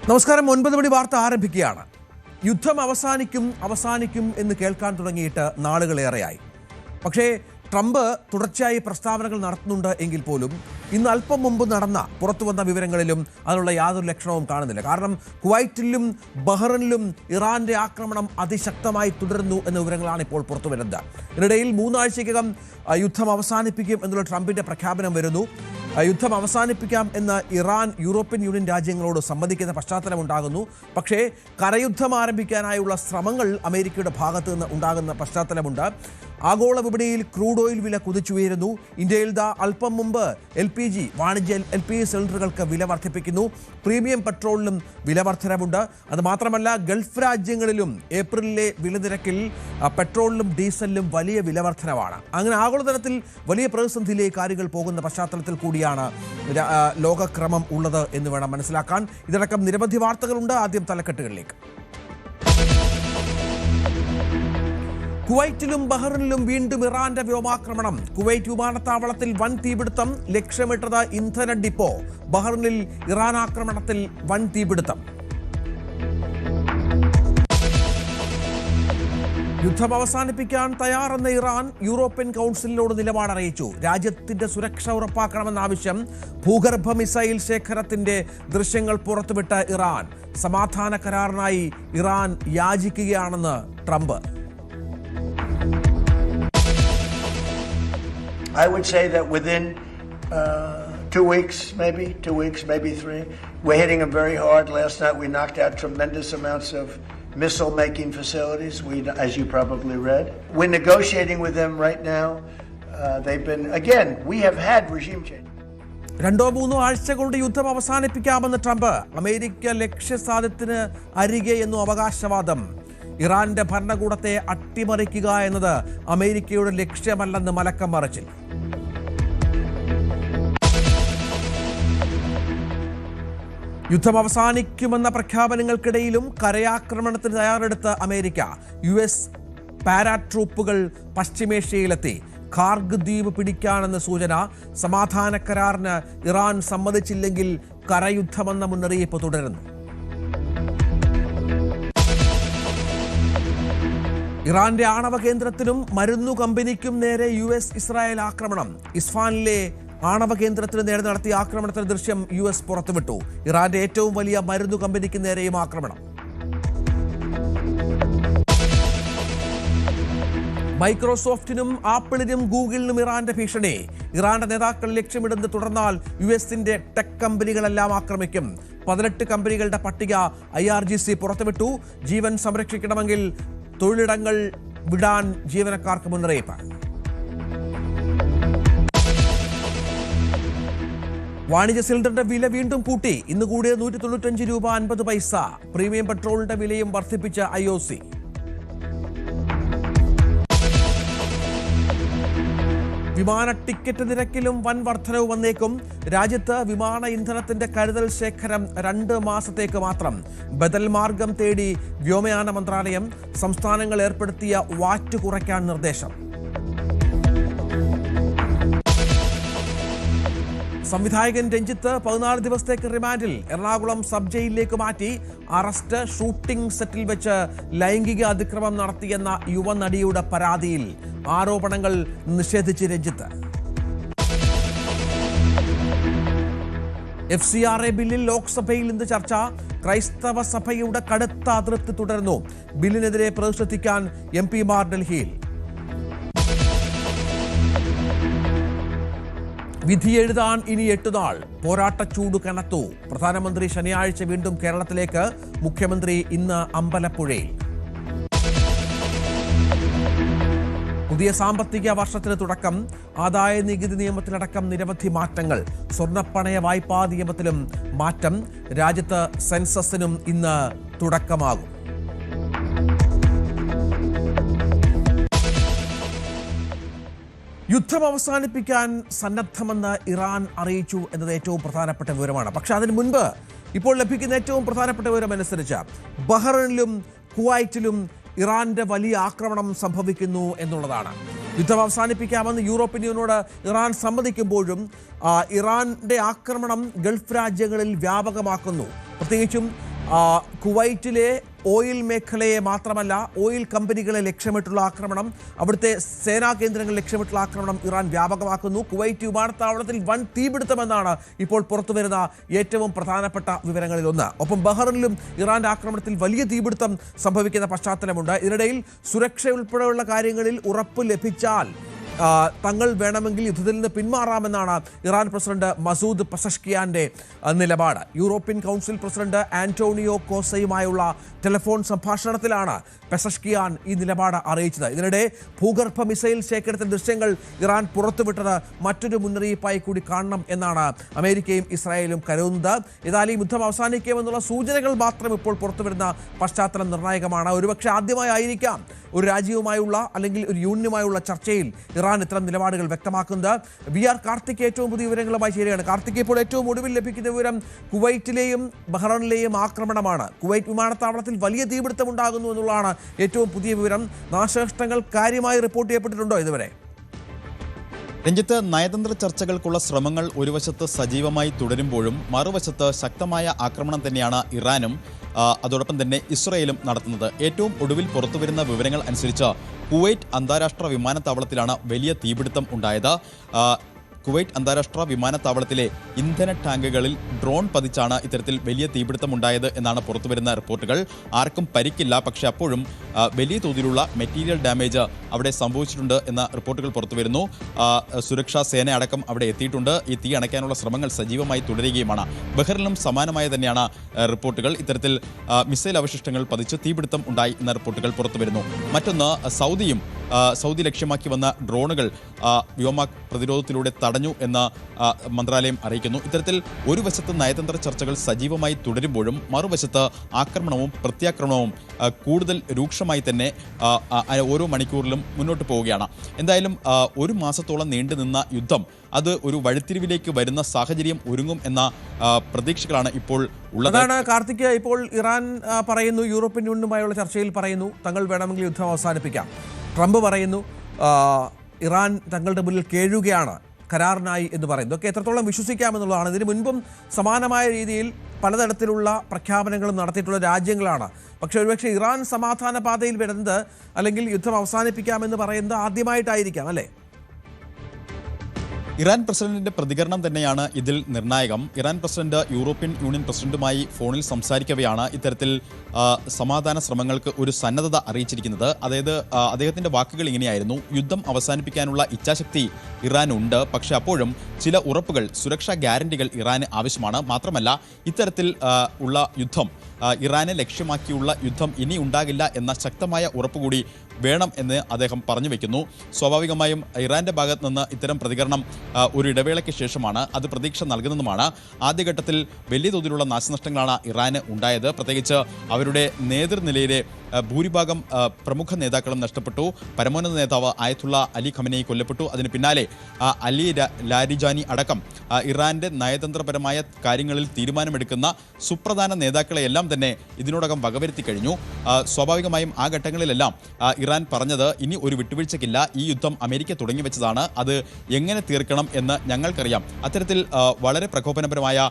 നമസ്കാരം. 9 മണി വാർത്ത ആരംഭിക്കുകയാണ്. യുദ്ധം അവസാനിക്കും എന്ന് കേൾക്കാൻ തുടങ്ങിയിട്ട് നാളുകളേറെയായി. പക്ഷേ ട്രംപ് തുടർച്ചയായി പ്രസ്താവനകൾ നടത്തുന്നുണ്ട് എങ്കിൽ പോലും ഇന്ന് അല്പം മുമ്പ് പുറത്തു വന്ന വിവരങ്ങളിലും അതിനുള്ള യാതൊരു ലക്ഷണവും കാണുന്നില്ല. കാരണം കുവൈറ്റിലും ബഹ്റൈനിലും ഇറാന്റെ ആക്രമണം അതിശക്തമായി തുടരുന്നു എന്ന വിവരങ്ങളാണ് ഇപ്പോൾ പുറത്തു വരുന്നത്. ഇതിനിടയിൽ 3 ആഴ്ചയ്ക്കകം യുദ്ധം അവസാനിപ്പിക്കും എന്നുള്ള ട്രംപിന്റെ പ്രഖ്യാപനം വരുന്നു. യുദ്ധം അവസാനിപ്പിക്കാം എന്ന് ഇറാൻ യൂറോപ്യൻ യൂണിയൻ രാജ്യങ്ങളോട് സമ്മതിക്കുന്ന പശ്ചാത്തലമുണ്ടാകുന്നു. പക്ഷേ കരയുദ്ധം ആരംഭിക്കാനായുള്ള ശ്രമങ്ങൾ അമേരിക്കയുടെ ഭാഗത്തു നിന്ന് ഉണ്ടാകുന്ന പശ്ചാത്തലമുണ്ട്. ആഗോള വിപണിയിൽ ക്രൂഡ് ഓയിൽ വില കുതിച്ചുയരുന്നു. ഇന്ത്യയിൽ അല്പം മുമ്പ് വാണിജ്യ LPG സിലിണ്ടറുകൾക്ക് വില വർദ്ധിപ്പിക്കുന്നു. പ്രീമിയം പെട്രോളിനും വില വർധനവുണ്ട്. അതുമാത്രമല്ല, ഗൾഫ് രാജ്യങ്ങളിലും ഏപ്രിലിലെ വില നിരക്കിൽ പെട്രോളിനും ഡീസലിനും വലിയ വില വർധനവാണ്. അങ്ങനെ ആഗോളതലത്തിൽ വലിയ പ്രതിസന്ധിയിലേക്ക് കാര്യങ്ങൾ പോകുന്ന പശ്ചാത്തലത്തിൽ കൂടിയാണ് ലോകക്രമം ഉള്ളത് എന്ന് വേണം മനസ്സിലാക്കാൻ. ഇതിനടക്കം നിരവധി വാർത്തകളുണ്ട്. ആദ്യം തലക്കെട്ടുകളിലേക്ക്. കുവൈറ്റിലും ബഹ്റൈനിലും വീണ്ടും ഇറാന്റെ വ്യോമാക്രമണം. കുവൈറ്റ് വിമാനത്താവളത്തിൽ വൻ തീപിടുത്തം. ലക്ഷ്യമിട്ടത് ഇന്ധന ഡിപ്പോ. ബഹ്റൈനിൽ ഇറാൻ ആക്രമണത്തിൽ വൻ തീപിടുത്തം. യുദ്ധം അവസാനിപ്പിക്കാൻ തയ്യാറെന്ന ഇറാൻ യൂറോപ്യൻ കൗൺസിലിനോട് നിലപാട് അറിയിച്ചു. രാജ്യത്തിന്റെ സുരക്ഷ ഉറപ്പാക്കണമെന്ന ആവശ്യം. ഭൂഗർഭ മിസൈൽ ശേഖരത്തിന്റെ ദൃശ്യങ്ങൾ പുറത്തുവിട്ട ഇറാൻ. സമാധാന കരാറിനായി ഇറാൻ യാചിക്കുകയാണെന്ന് Trump. I would say that within 2 weeks, maybe 3, we're hitting them very hard. Last night we knocked out tremendous amounts of missile-making facilities, as you probably read. We're negotiating with them right now. They've been, again, we have had regime change. 2-3 ആഴ്ച കൊണ്ട് യുദ്ധം അവസാനിപ്പിക്കാമെന്ന് Trump. America ലക്ഷ്യസാധ്യത്തിന് അരികെ എന്നു അവകാശവാദം. ഇറാന്റെ ഭരണകൂടത്തെ അട്ടിമറിക്കുക എന്നത് അമേരിക്കയുടെ ലക്ഷ്യമല്ലെന്ന് മലക്കം മറിച്ചിൽ. യുദ്ധം അവസാനിക്കുമെന്ന പ്രഖ്യാപനങ്ങൾക്കിടയിലും കരയാക്രമണത്തിന് തയ്യാറെടുത്ത അമേരിക്ക. US പാരാട്രൂപ്പുകൾ പശ്ചിമേഷ്യയിലെത്തി. ഖാർഗ് ദ്വീപ് പിടിക്കാനെന്ന സൂചന. സമാധാന കരാറിന് ഇറാൻ സമ്മതിച്ചില്ലെങ്കിൽ കരയുദ്ധമെന്ന മുന്നറിയിപ്പ് തുടരുന്നു. ഇറാന്റെ ആണവ കേന്ദ്രത്തിനും മരുന്നു കമ്പനിക്കും നേരെ US ഇസ്രായേൽ ആക്രമണം. ഇസ്ഫാനിലെ ആണവ കേന്ദ്രത്തിന് നേരെ നടത്തിയ ആക്രമണത്തിന്റെ ദൃശ്യം US പുറത്തുവിട്ടു. ഇറാന്റെ ഏറ്റവും വലിയ മരുന്നു കമ്പനിക്ക് നേരെയും ആക്രമണം. മൈക്രോസോഫ്റ്റിനും ആപ്പിളിനും ഗൂഗിളിനും ഇറാന്റെ ഭീഷണി. ഇറാന്റെ നേതാക്കൾ ലക്ഷ്യമിടുന്നത് തുടർന്നാൽ US-ന്റെ ടെക് കമ്പനികളെല്ലാം ആക്രമിക്കും. 18 കമ്പനികളുടെ പട്ടിക IRGC പുറത്തുവിട്ടു. ജീവൻ സംരക്ഷിക്കണമെങ്കിൽ തൊഴിലിടങ്ങൾ വിടാൻ ജീവനക്കാർക്ക് മുന്നറിയിപ്പ്. വാണിജ്യ സിലിണ്ടറിന്റെ വില വീണ്ടും കൂട്ടി. ഇന്ന് കൂടിയ 195 രൂപ 50 പൈസ. പ്രീമിയം പെട്രോളിന്റെ വിലയും വർദ്ധിപ്പിച്ച IOC. വിമാന ടിക്കറ്റ് നിരക്കിലും വൻ വർധനവ് വന്നേക്കും. രാജ്യത്ത് വിമാന ഇന്ധനത്തിന്റെ കരുതൽ ശേഖരം 2 മാസത്തേക്ക് മാത്രം. ബദൽ മാർഗം തേടി വ്യോമയാന മന്ത്രാലയം. സംസ്ഥാനങ്ങൾ ഏർപ്പെടുത്തിയ വാറ്റ് കുറയ്ക്കാൻ നിർദ്ദേശം. സംവിധായകൻ രഞ്ജിത്ത് 14 ദിവസത്തേക്ക് റിമാൻഡിൽ. എറണാകുളം സബ് ജയിലിലേക്ക് മാറ്റി. അറസ്റ്റ്. ഷൂട്ടിംഗ് സെറ്റിൽ വെച്ച് ലൈംഗിക അതിക്രമം നടത്തിയെന്ന യുവനടിയുടെ പരാതിയിൽ ആരോപണങ്ങൾ നിഷേധിച്ച് രഞ്ജിത്ത്. FCRA ബില്ലിൽ ലോക്സഭയിൽ ഇന്ന് ചർച്ച. ക്രൈസ്തവ സഭയുടെ കടുത്ത അതൃപ്തി തുടരുന്നു. ബില്ലിനെതിരെ പ്രതിഷേധിക്കാൻ MP-മാർ ഡൽഹിയിൽ. വിധി എഴുതാൻ ഇനി 8 നാൾ. പോരാട്ടച്ചൂട് കനത്തു. പ്രധാനമന്ത്രി ശനിയാഴ്ച വീണ്ടും കേരളത്തിലേക്ക്. മുഖ്യമന്ത്രി ഇന്ന് അമ്പലപ്പുഴയിൽ. പുതിയ സാമ്പത്തിക വർഷത്തിന് തുടക്കം. ആദായ നികുതി നിയമത്തിലടക്കം നിരവധി മാറ്റങ്ങൾ. സ്വർണ്ണപ്പണയ വായ്പാ നിയമത്തിലും മാറ്റം. രാജ്യത്ത് സെൻസസിനും ഇന്ന് തുടക്കമാകും. യുദ്ധം അവസാനിപ്പിക്കാൻ സന്നദ്ധമെന്ന് ഇറാൻ അറിയിച്ചു എന്നത് ഏറ്റവും പ്രധാനപ്പെട്ട വിവരമാണ്. പക്ഷേ അതിന് മുൻപ് ഇപ്പോൾ ലഭിക്കുന്ന ഏറ്റവും പ്രധാനപ്പെട്ട വിവരം അനുസരിച്ച് ബഹ്റൈനിലും കുവൈറ്റിലും ഇറാന്റെ വലിയ ആക്രമണം സംഭവിക്കുന്നു എന്നുള്ളതാണ്. യുദ്ധം അവസാനിപ്പിക്കാമെന്ന് യൂറോപ്യൻ യൂണിയനോട് ഇറാൻ സമ്മതിക്കുമ്പോഴും ഇറാന്റെ ആക്രമണം ഗൾഫ് രാജ്യങ്ങളിൽ വ്യാപകമാക്കുന്നു. പ്രത്യേകിച്ചും കുവൈറ്റിലെ ഓയിൽ മേഖലയെ മാത്രമല്ല ഓയിൽ കമ്പനികളെ ലക്ഷ്യമിട്ടുള്ള ആക്രമണം, അവിടുത്തെ സേനാ കേന്ദ്രങ്ങൾ ലക്ഷ്യമിട്ടുള്ള ആക്രമണം ഇറാൻ വ്യാപകമാക്കുന്നു. കുവൈറ്റ് വിമാനത്താവളത്തിൽ വൻ തീപിടുത്തമെന്നാണ് ഇപ്പോൾ പുറത്തുവരുന്ന ഏറ്റവും പ്രധാനപ്പെട്ട വിവരങ്ങളിലൊന്ന്. ഒപ്പം ബഹ്റിനിലും ഇറാന്റെ ആക്രമണത്തിൽ വലിയ തീപിടുത്തം സംഭവിക്കുന്ന പശ്ചാത്തലമുണ്ട്. ഇതിനിടയിൽ സുരക്ഷ ഉൾപ്പെടെയുള്ള കാര്യങ്ങളിൽ ഉറപ്പ് ലഭിച്ചാൽ തങ്ങൾ വേണമെങ്കിൽ യുദ്ധത്തിൽ നിന്ന് പിന്മാറാമെന്നാണ് ഇറാൻ പ്രസിഡന്റ് മസൂദ് പെസഷ്കിയാന്റെ നിലപാട്. യൂറോപ്യൻ കൗൺസിൽ പ്രസിഡന്റ് ആന്റോണിയോ കോസയുമായുള്ള ടെലിഫോൺ സംഭാഷണത്തിലാണ് പെസഷ്കിയാൻ ഈ നിലപാട് അറിയിച്ചത്. ഇതിനിടെ ഭൂഗർഭ മിസൈൽ ശേഖരത്തിന്റെ ദൃശ്യങ്ങൾ ഇറാൻ പുറത്തുവിട്ടത് മറ്റൊരു മുന്നറിയിപ്പായി കൂടി കാണണം എന്നാണ് അമേരിക്കയും ഇസ്രായേലും കരുതുന്നത്. ഏതായാലും ഈ യുദ്ധം അവസാനിക്കുമെന്നുള്ള സൂചനകൾ മാത്രം ഇപ്പോൾ പുറത്തുവരുന്ന പശ്ചാത്തലം നിർണായകമാണ്. ഒരുപക്ഷെ ആദ്യമായിരിക്കാം ഒരു രാജ്യവുമായുള്ള അല്ലെങ്കിൽ ഒരു യൂണിയനുമായുള്ള ചർച്ചയിൽ ഇറാൻ ഇത്തരം നിലപാടുകൾ വ്യക്തമാക്കുന്നത്. വി ആർ കാർത്തിക് ഏറ്റവും പുതിയ വിവരങ്ങളുമായി ചേരുകയാണ്. കാർത്തിക്, ഇപ്പോൾ ഏറ്റവും ഒടുവിൽ ലഭിക്കുന്ന വിവരം കുവൈറ്റിലെയും ബഹ്റൈനിലെയും ആക്രമണമാണ്. കുവൈറ്റ് വിമാനത്താവളത്തിൽ വലിയ തീപിടുത്തം ഉണ്ടാകുന്നു എന്നുള്ളതാണ് ഏറ്റവും പുതിയ വിവരം. നാശനഷ്ടങ്ങൾ കാര്യമായി റിപ്പോർട്ട് ചെയ്യപ്പെട്ടിട്ടുണ്ടോ ഇതുവരെ? രഞ്ജിത്ത്, നയതന്ത്ര ചർച്ചകൾക്കുള്ള ശ്രമങ്ങൾ ഒരു വശത്ത് സജീവമായി തുടരുമ്പോഴും മറുവശത്ത് ശക്തമായ ആക്രമണം തന്നെയാണ് ഇറാനും അതോടൊപ്പം തന്നെ ഇസ്രയേലും നടത്തുന്നത്. ഏറ്റവും ഒടുവിൽ പുറത്തുവരുന്ന വിവരങ്ങൾ അനുസരിച്ച് കുവൈറ്റ് അന്താരാഷ്ട്ര വിമാനത്താവളത്തിലാണ് വലിയ തീപിടുത്തം ഉണ്ടായത്. കുവൈറ്റ് അന്താരാഷ്ട്ര വിമാനത്താവളത്തിലെ ഇന്ധന ടാങ്കുകളിൽ ഡ്രോൺ പതിച്ചാണ് ഇത്തരത്തിൽ വലിയ തീപിടുത്തം ഉണ്ടായത് എന്നാണ് പുറത്തുവരുന്ന റിപ്പോർട്ടുകൾ. ആർക്കും പരിക്കില്ല, പക്ഷേ അപ്പോഴും വലിയ തോതിലുള്ള മെറ്റീരിയൽ ഡാമേജ് അവിടെ സംഭവിച്ചിട്ടുണ്ട് എന്ന റിപ്പോർട്ടുകൾ പുറത്തുവരുന്നു. സുരക്ഷാ സേന അടക്കം അവിടെ എത്തിയിട്ടുണ്ട്. ഈ തീ അണയ്ക്കാനുള്ള ശ്രമങ്ങൾ സജീവമായി തുടരുകയുമാണ്. ബഹ്റിനിലും സമാനമായ തന്നെയാണ് റിപ്പോർട്ടുകൾ. ഇത്തരത്തിൽ മിസൈൽ അവശിഷ്ടങ്ങൾ പതിച്ച് തീപിടുത്തം ഉണ്ടായി എന്ന റിപ്പോർട്ടുകൾ പുറത്തുവരുന്നു. മറ്റൊന്ന്, സൗദി ലക്ഷ്യമാക്കി വന്ന ഡ്രോണുകൾ വ്യോമ പ്രതിരോധത്തിലൂടെ തടഞ്ഞു എന്ന് മന്ത്രാലയം അറിയിക്കുന്നു. ഇത്തരത്തിൽ ഒരു വശത്ത് നയതന്ത്ര ചർച്ചകൾ സജീവമായി തുടരുമ്പോഴും മറുവശത്ത് ആക്രമണവും പ്രത്യാക്രമണവും കൂടുതൽ രൂക്ഷമായി തന്നെ ഓരോ മണിക്കൂറിലും മുന്നോട്ട് പോവുകയാണ്. എന്തായാലും ഒരു മാസത്തോളം നീണ്ടുനിന്ന യുദ്ധം അത് ഒരു വഴിത്തിരിവിലേക്ക് വരുന്ന സാഹചര്യം ഒരുങ്ങും എന്ന പ്രതീക്ഷകളാണ് ഇപ്പോൾ ഉള്ളത്. അതാണ് കാർത്തിക്, ഇപ്പോൾ ഇറാൻ പറയുന്നു, യൂറോപ്യൻ യൂണിയനുമായുള്ള ചർച്ചയിൽ പറയുന്നു തങ്ങൾ വേണമെങ്കിൽ യുദ്ധം അവസാനിപ്പിക്കാം. ട്രംപ് പറയുന്നു ഇറാൻ തങ്ങളുടെ മുന്നിൽ കേഴുകയാണ് കരാറിനായി എന്ന് പറയുന്നു. ഇതൊക്കെ എത്രത്തോളം വിശ്വസിക്കാമെന്നുള്ളതാണ്. ഇതിനു മുൻപും സമാനമായ രീതിയിൽ പലതരത്തിലുള്ള പ്രഖ്യാപനങ്ങളും നടത്തിയിട്ടുള്ള രാജ്യങ്ങളാണ്. പക്ഷേ ഒരുപക്ഷെ ഇറാൻ സമാധാന പാതയിൽ വരുന്നത് അല്ലെങ്കിൽ യുദ്ധം അവസാനിപ്പിക്കാമെന്ന് പറയുന്നത് ആദ്യമായിട്ടായിരിക്കാം, അല്ലേ? ഇറാൻ പ്രസിഡന്റിന്റെ പ്രതികരണം തന്നെയാണ് ഇതിൽ നിർണായകം. ഇറാൻ പ്രസിഡന്റ് യൂറോപ്യൻ യൂണിയൻ പ്രസിഡന്റുമായി ഫോണിൽ സംസാരിക്കവെയാണ് ഇത്തരത്തിൽ സമാധാന ശ്രമങ്ങൾക്ക് ഒരു സന്നദ്ധത അറിയിച്ചിരിക്കുന്നത്. അതായത് അദ്ദേഹത്തിന്റെ വാക്കുകൾ ഇങ്ങനെയായിരുന്നു: യുദ്ധം അവസാനിപ്പിക്കാനുള്ള ഇച്ഛാശക്തി ഇറാനുണ്ട്, പക്ഷേ അപ്പോഴും ചില ഉറപ്പുകൾ, സുരക്ഷാ ഗ്യാരണ്ടികൾ ഇറാന് ആവശ്യമാണ്. മാത്രമല്ല, ഇത്തരത്തിൽ ഉള്ള യുദ്ധം, ഇറാനെ ലക്ഷ്യമാക്കിയുള്ള യുദ്ധം ഇനി ഉണ്ടാകില്ല എന്ന ശക്തമായ ഉറപ്പ് കൂടി വേണം എന്ന് അദ്ദേഹം പറഞ്ഞു വെക്കുന്നു. സ്വാഭാവികമായും ഇറാന്റെ ഭാഗത്ത് നിന്ന് ഇത്തരം പ്രതികരണം ഒരു ഇടവേളയ്ക്ക് ശേഷമാണ്. അത് പ്രതീക്ഷ നൽകുന്നതുമാണ്. ആദ്യഘട്ടത്തിൽ വലിയ തോതിലുള്ള നാശനഷ്ടങ്ങളാണ് ഇറാന് ഉണ്ടായത്. പ്രത്യേകിച്ച് അവരുടെ നേതൃനിലയിലെ ഭൂരിഭാഗം പ്രമുഖ നേതാക്കളും നഷ്ടപ്പെട്ടു. പരമോന്നത നേതാവ് ആയത്തുള്ള അലി ഖമനേയി കൊല്ലപ്പെട്ടു. അതിന് പിന്നാലെ അലി ലാരിജാനി അടക്കം ഇറാന്റെ നയതന്ത്രപരമായ കാര്യങ്ങളിൽ തീരുമാനമെടുക്കുന്ന സുപ്രധാന നേതാക്കളെയെല്ലാം തന്നെ ഇതിനോടകം വകവരുത്തി കഴിഞ്ഞു. സ്വാഭാവികമായും ആ ഘട്ടങ്ങളിലെല്ലാം ഇറാൻ പറഞ്ഞത് ഇനി ഒരു വിട്ടുവീഴ്ചയ്ക്കില്ല, ഈ യുദ്ധം അമേരിക്ക തുടങ്ങിവെച്ചതാണ്, അത് എങ്ങനെ തീർക്കണം എന്ന് ഞങ്ങൾക്കറിയാം. അത്തരത്തിൽ വളരെ പ്രകോപനപരമായ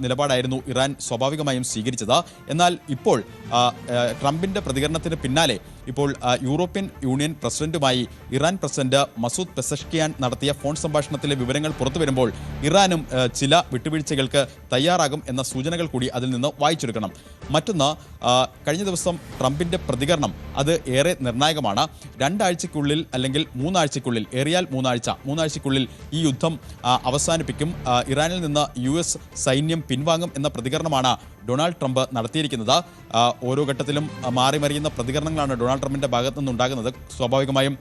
നിലപാടായിരുന്നു ഇറാൻ സ്വാഭാവികമായും സ്വീകരിച്ചത്. എന്നാൽ ഇപ്പോൾ ട്രംപിന്റെ പ്രതികരണത്തിന് പിന്നാലെ ഇപ്പോൾ യൂറോപ്യൻ യൂണിയൻ പ്രസിഡന്റുമായി ഇറാൻ പ്രസിഡന്റ് മസൂദ് പെസഷ്കിയാൻ നടത്തിയ ഫോൺ സംഭാഷണത്തിലെ വിവരങ്ങൾ പുറത്തു വരുമ്പോൾ ഇറാനും ചില വിട്ടുവീഴ്ചകൾക്ക് തയ്യാറാകും എന്ന സൂചനകൾ കൂടി അതിൽ നിന്ന് വായിച്ചെടുക്കണം. മറ്റൊന്ന്, കഴിഞ്ഞ ദിവസം ട്രംപിന്റെ പ്രതികരണം അത് ഏറെ നിർണായകമാണ്. 2 ആഴ്ചയ്ക്കുള്ളിൽ അല്ലെങ്കിൽ 3 ആഴ്ചയ്ക്കുള്ളിൽ, ഏറിയാൽ 3 ആഴ്ചയ്ക്കുള്ളിൽ ഈ യുദ്ധം അവസാനിപ്പിക്കും, ഇറാനിൽ നിന്ന് US സൈന്യം പിൻവാങ്ങും എന്ന പ്രതികരണമാണ് ഡൊണാൾഡ് ട്രംപ് നടത്തിയിരിക്കുന്നത്. ഓരോ ഘട്ടത്തിലും മാറി മറിയുന്ന പ്രതികരണങ്ങളാണ് ഡൊണാൾഡ് ട്രംപിന്റെ ഭാഗത്തു നിന്നുണ്ടാകുന്നത്. സ്വാഭാവികമായും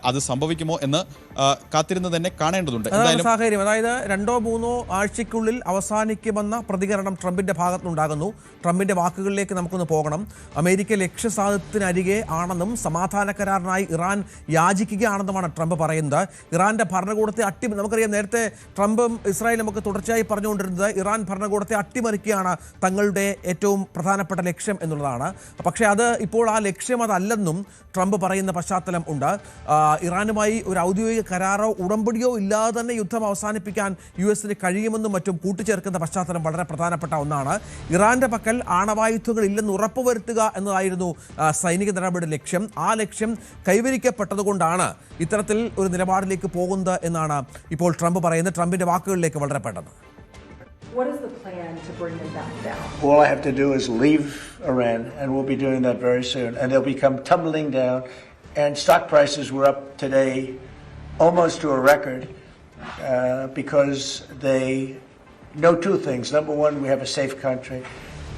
അത് സംഭവിക്കുമോ എന്ന് കാത്തിരുന്ന് തന്നെ കാണേണ്ടതുണ്ട്. സാഹചര്യം, അതായത് 2-3 ആഴ്ചയ്ക്കുള്ളിൽ അവസാനിക്കുമെന്ന പ്രതികരണം ട്രംപിന്റെ ഭാഗത്തുനിന്നുണ്ടാകുന്നു. ട്രംപിന്റെ വാക്കുകളിലേക്ക് നമുക്കൊന്ന് പോകണം. അമേരിക്ക ലക്ഷ്യസാധ്യത്തിനരികെ ആണെന്നും സമാധാന കരാറിനായി ഇറാൻ യാചിക്കുകയാണെന്നുമാണ് ട്രംപ് പറയുന്നത്. ഇറാന്റെ ഭരണകൂടത്തെ നമുക്കറിയാം, നേരത്തെ ട്രംപും ഇസ്രായേലും ഒക്കെ തുടർച്ചയായി പറഞ്ഞുകൊണ്ടിരുന്നത് ഇറാൻ ഭരണകൂടത്തെ അട്ടിമറിക്കുകയാണ് തങ്ങൾ തങ്ങളുടെ ഏറ്റവും പ്രധാനപ്പെട്ട ലക്ഷ്യം എന്നുള്ളതാണ്. പക്ഷേ അത് ഇപ്പോൾ ആ ലക്ഷ്യം അതല്ലെന്നും ട്രംപ് പറയുന്ന പശ്ചാത്തലം ഉണ്ട്. ഇറാനുമായി ഒരു ഔദ്യോഗിക കരാറോ ഉടമ്പടിയോ ഇല്ലാതെ തന്നെ യുദ്ധം അവസാനിപ്പിക്കാൻ US കഴിയുമെന്നും മറ്റും കൂട്ടിച്ചേർക്കുന്ന പശ്ചാത്തലം വളരെ പ്രധാനപ്പെട്ട ഒന്നാണ്. ഇറാന്റെ പക്കൽ ആണവായുധങ്ങൾ ഇല്ലെന്ന് ഉറപ്പുവരുത്തുക എന്നതായിരുന്നു സൈനിക നടപടിയുടെ ലക്ഷ്യം. ആ ലക്ഷ്യം കൈവരിക്കപ്പെട്ടതുകൊണ്ടാണ് ഇത്തരത്തിൽ ഒരു നിലപാടിലേക്ക് പോകുന്നത് എന്നാണ് ഇപ്പോൾ ട്രംപ് പറയുന്നത്. ട്രംപിന്റെ വാക്കുകളിലേക്ക് വളരെ പെട്ടെന്ന്. What is the plan to bring them back down? All I have to do is leave Iran, and we'll be doing that very soon. And they'll become tumbling down. And stock prices were up today almost to a record because they know two things. Number one, we have a safe country.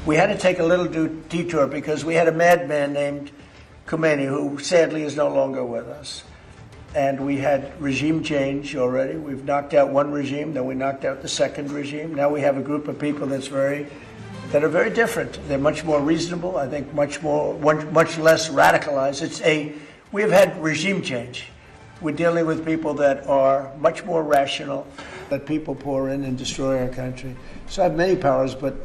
We had to take a little detour because we had a madman named Khomeini who sadly is no longer with us. And we had regime change already. We've knocked out one regime, then we knocked out the second regime. Now we have a group of people that are very different. They're much more reasonable. I think much less radicalized. We've had regime change. We're dealing with people that are much more rational, that people pour in and destroy our country. So I have many powers, but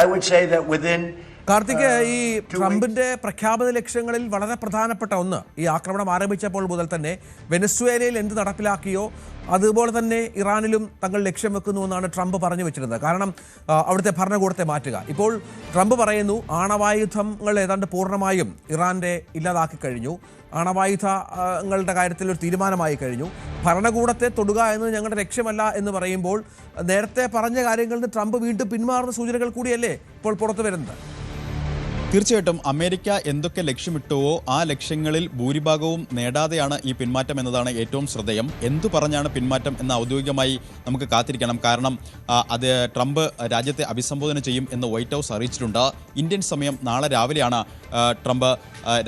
I would say that within Karthik, ഈ ട്രംപിന്റെ പ്രഖ്യാപിത ലക്ഷ്യങ്ങളിൽ വളരെ പ്രധാനപ്പെട്ട ഒന്ന്, ഈ ആക്രമണം ആരംഭിച്ചപ്പോൾ മുതൽ തന്നെ വെനസ്വേലയിൽ എന്ത് നടപ്പിലാക്കിയോ അതുപോലെ തന്നെ ഇറാനിലും തങ്ങൾ ലക്ഷ്യം വെക്കുന്നു എന്നാണ് ട്രംപ് പറഞ്ഞു വെച്ചിരുന്നത്. കാരണം അവിടുത്തെ ഭരണകൂടത്തെ മാറ്റുക. ഇപ്പോൾ ട്രംപ് പറയുന്നു ആണവായുധങ്ങൾ ഏതാണ്ട് പൂർണ്ണമായും ഇറാന്റെ ഇല്ലാതാക്കി കഴിഞ്ഞു, ആണവായുധങ്ങളുടെ കാര്യത്തിൽ ഒരു തീരുമാനമായി കഴിഞ്ഞു, ഭരണകൂടത്തെ തൊടുക എന്നത് ഞങ്ങളുടെ ലക്ഷ്യമല്ല എന്ന് പറയുമ്പോൾ നേരത്തെ പറഞ്ഞ കാര്യങ്ങളിൽ നിന്ന് ട്രംപ് വീണ്ടും പിന്മാറുന്ന സൂചനകൾ കൂടിയല്ലേ ഇപ്പോൾ പുറത്തു വരുന്നത്? തീർച്ചയായിട്ടും അമേരിക്ക എന്തൊക്കെ ലക്ഷ്യമിട്ടുവോ ആ ലക്ഷ്യങ്ങളിൽ ഭൂരിഭാഗവും നേടാതെയാണ് ഈ പിന്മാറ്റം എന്നതാണ് ഏറ്റവും ശ്രദ്ധേയം. എന്തു പറഞ്ഞാണ് പിന്മാറ്റം എന്ന് ഔദ്യോഗികമായി നമുക്ക് കാത്തിരിക്കണം. കാരണം അത് ട്രംപ് രാജ്യത്തെ അഭിസംബോധന ചെയ്യും എന്ന് വൈറ്റ് ഹൗസ് അറിയിച്ചിട്ടുണ്ട്. ഇന്ത്യൻ സമയം നാളെ രാവിലെയാണ് ട്രംപ്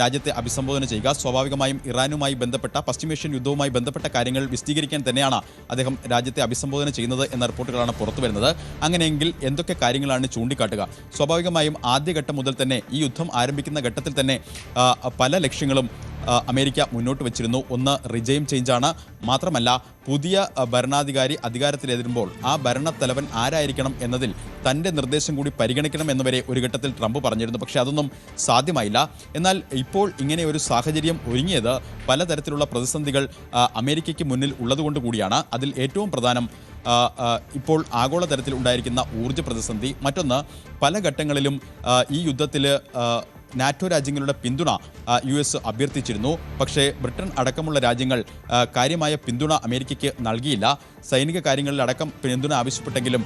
രാജ്യത്തെ അഭിസംബോധന ചെയ്യുക. സ്വാഭാവികമായും ഇറാനുമായി ബന്ധപ്പെട്ട പശ്ചിമേഷ്യൻ യുദ്ധവുമായി ബന്ധപ്പെട്ട കാര്യങ്ങൾ വിശദീകരിക്കാൻ തന്നെയാണ് അദ്ദേഹം രാജ്യത്തെ അഭിസംബോധന ചെയ്യുന്നത് എന്ന റിപ്പോർട്ടുകളാണ് പുറത്തു വരുന്നത്. അങ്ങനെയെങ്കിൽ എന്തൊക്കെ കാര്യങ്ങളാണ് ചൂണ്ടിക്കാട്ടുക? സ്വാഭാവികമായും ആദ്യഘട്ടം മുതൽ തന്നെ ഈ യുദ്ധം ആരംഭിക്കുന്ന ഘട്ടത്തിൽ തന്നെ പല ലക്ഷ്യങ്ങളും അമേരിക്ക മുന്നോട്ട് വച്ചിരുന്നു. ഒന്ന് റിജൈം ചേഞ്ചാണ്. മാത്രമല്ല പുതിയ ഭരണാധികാരി അധികാരത്തിലെത്തുമ്പോൾ ആ ഭരണത്തലവൻ ആരായിരിക്കണം എന്നതിൽ തൻ്റെ നിർദ്ദേശം കൂടി പരിഗണിക്കണം എന്നുവരെ ഒരു ഘട്ടത്തിൽ ട്രംപ് പറഞ്ഞിരുന്നു. പക്ഷേ അതൊന്നും സാധ്യമായില്ല. എന്നാൽ ഇപ്പോൾ ഇങ്ങനെ ഒരു സാഹചര്യം ഒരുങ്ങിയത് പലതരത്തിലുള്ള പ്രതിസന്ധികൾ അമേരിക്കയ്ക്ക് മുന്നിൽ ഉള്ളതുകൊണ്ട് കൂടിയാണ്. അതിൽ ഏറ്റവും പ്രധാനം ഇപ്പോൾ ആഗോളതലത്തിൽ ഉണ്ടായിരിക്കുന്ന ഊർജ്ജ പ്രതിസന്ധി. മറ്റൊന്ന്, പല ഘട്ടങ്ങളിലും ഈ യുദ്ധത്തിൽ നാറ്റോ രാജ്യങ്ങളുടെ പിന്തുണ US അഭ്യർത്ഥിച്ചിരുന്നു. പക്ഷേ ബ്രിട്ടൻ അടക്കമുള്ള രാജ്യങ്ങൾ കാര്യമായ പിന്തുണ അമേരിക്കയ്ക്ക് നൽകിയില്ല. സൈനിക കാര്യങ്ങളിൽ അടക്കം പിന്തുണ ആവശ്യപ്പെട്ടെങ്കിലും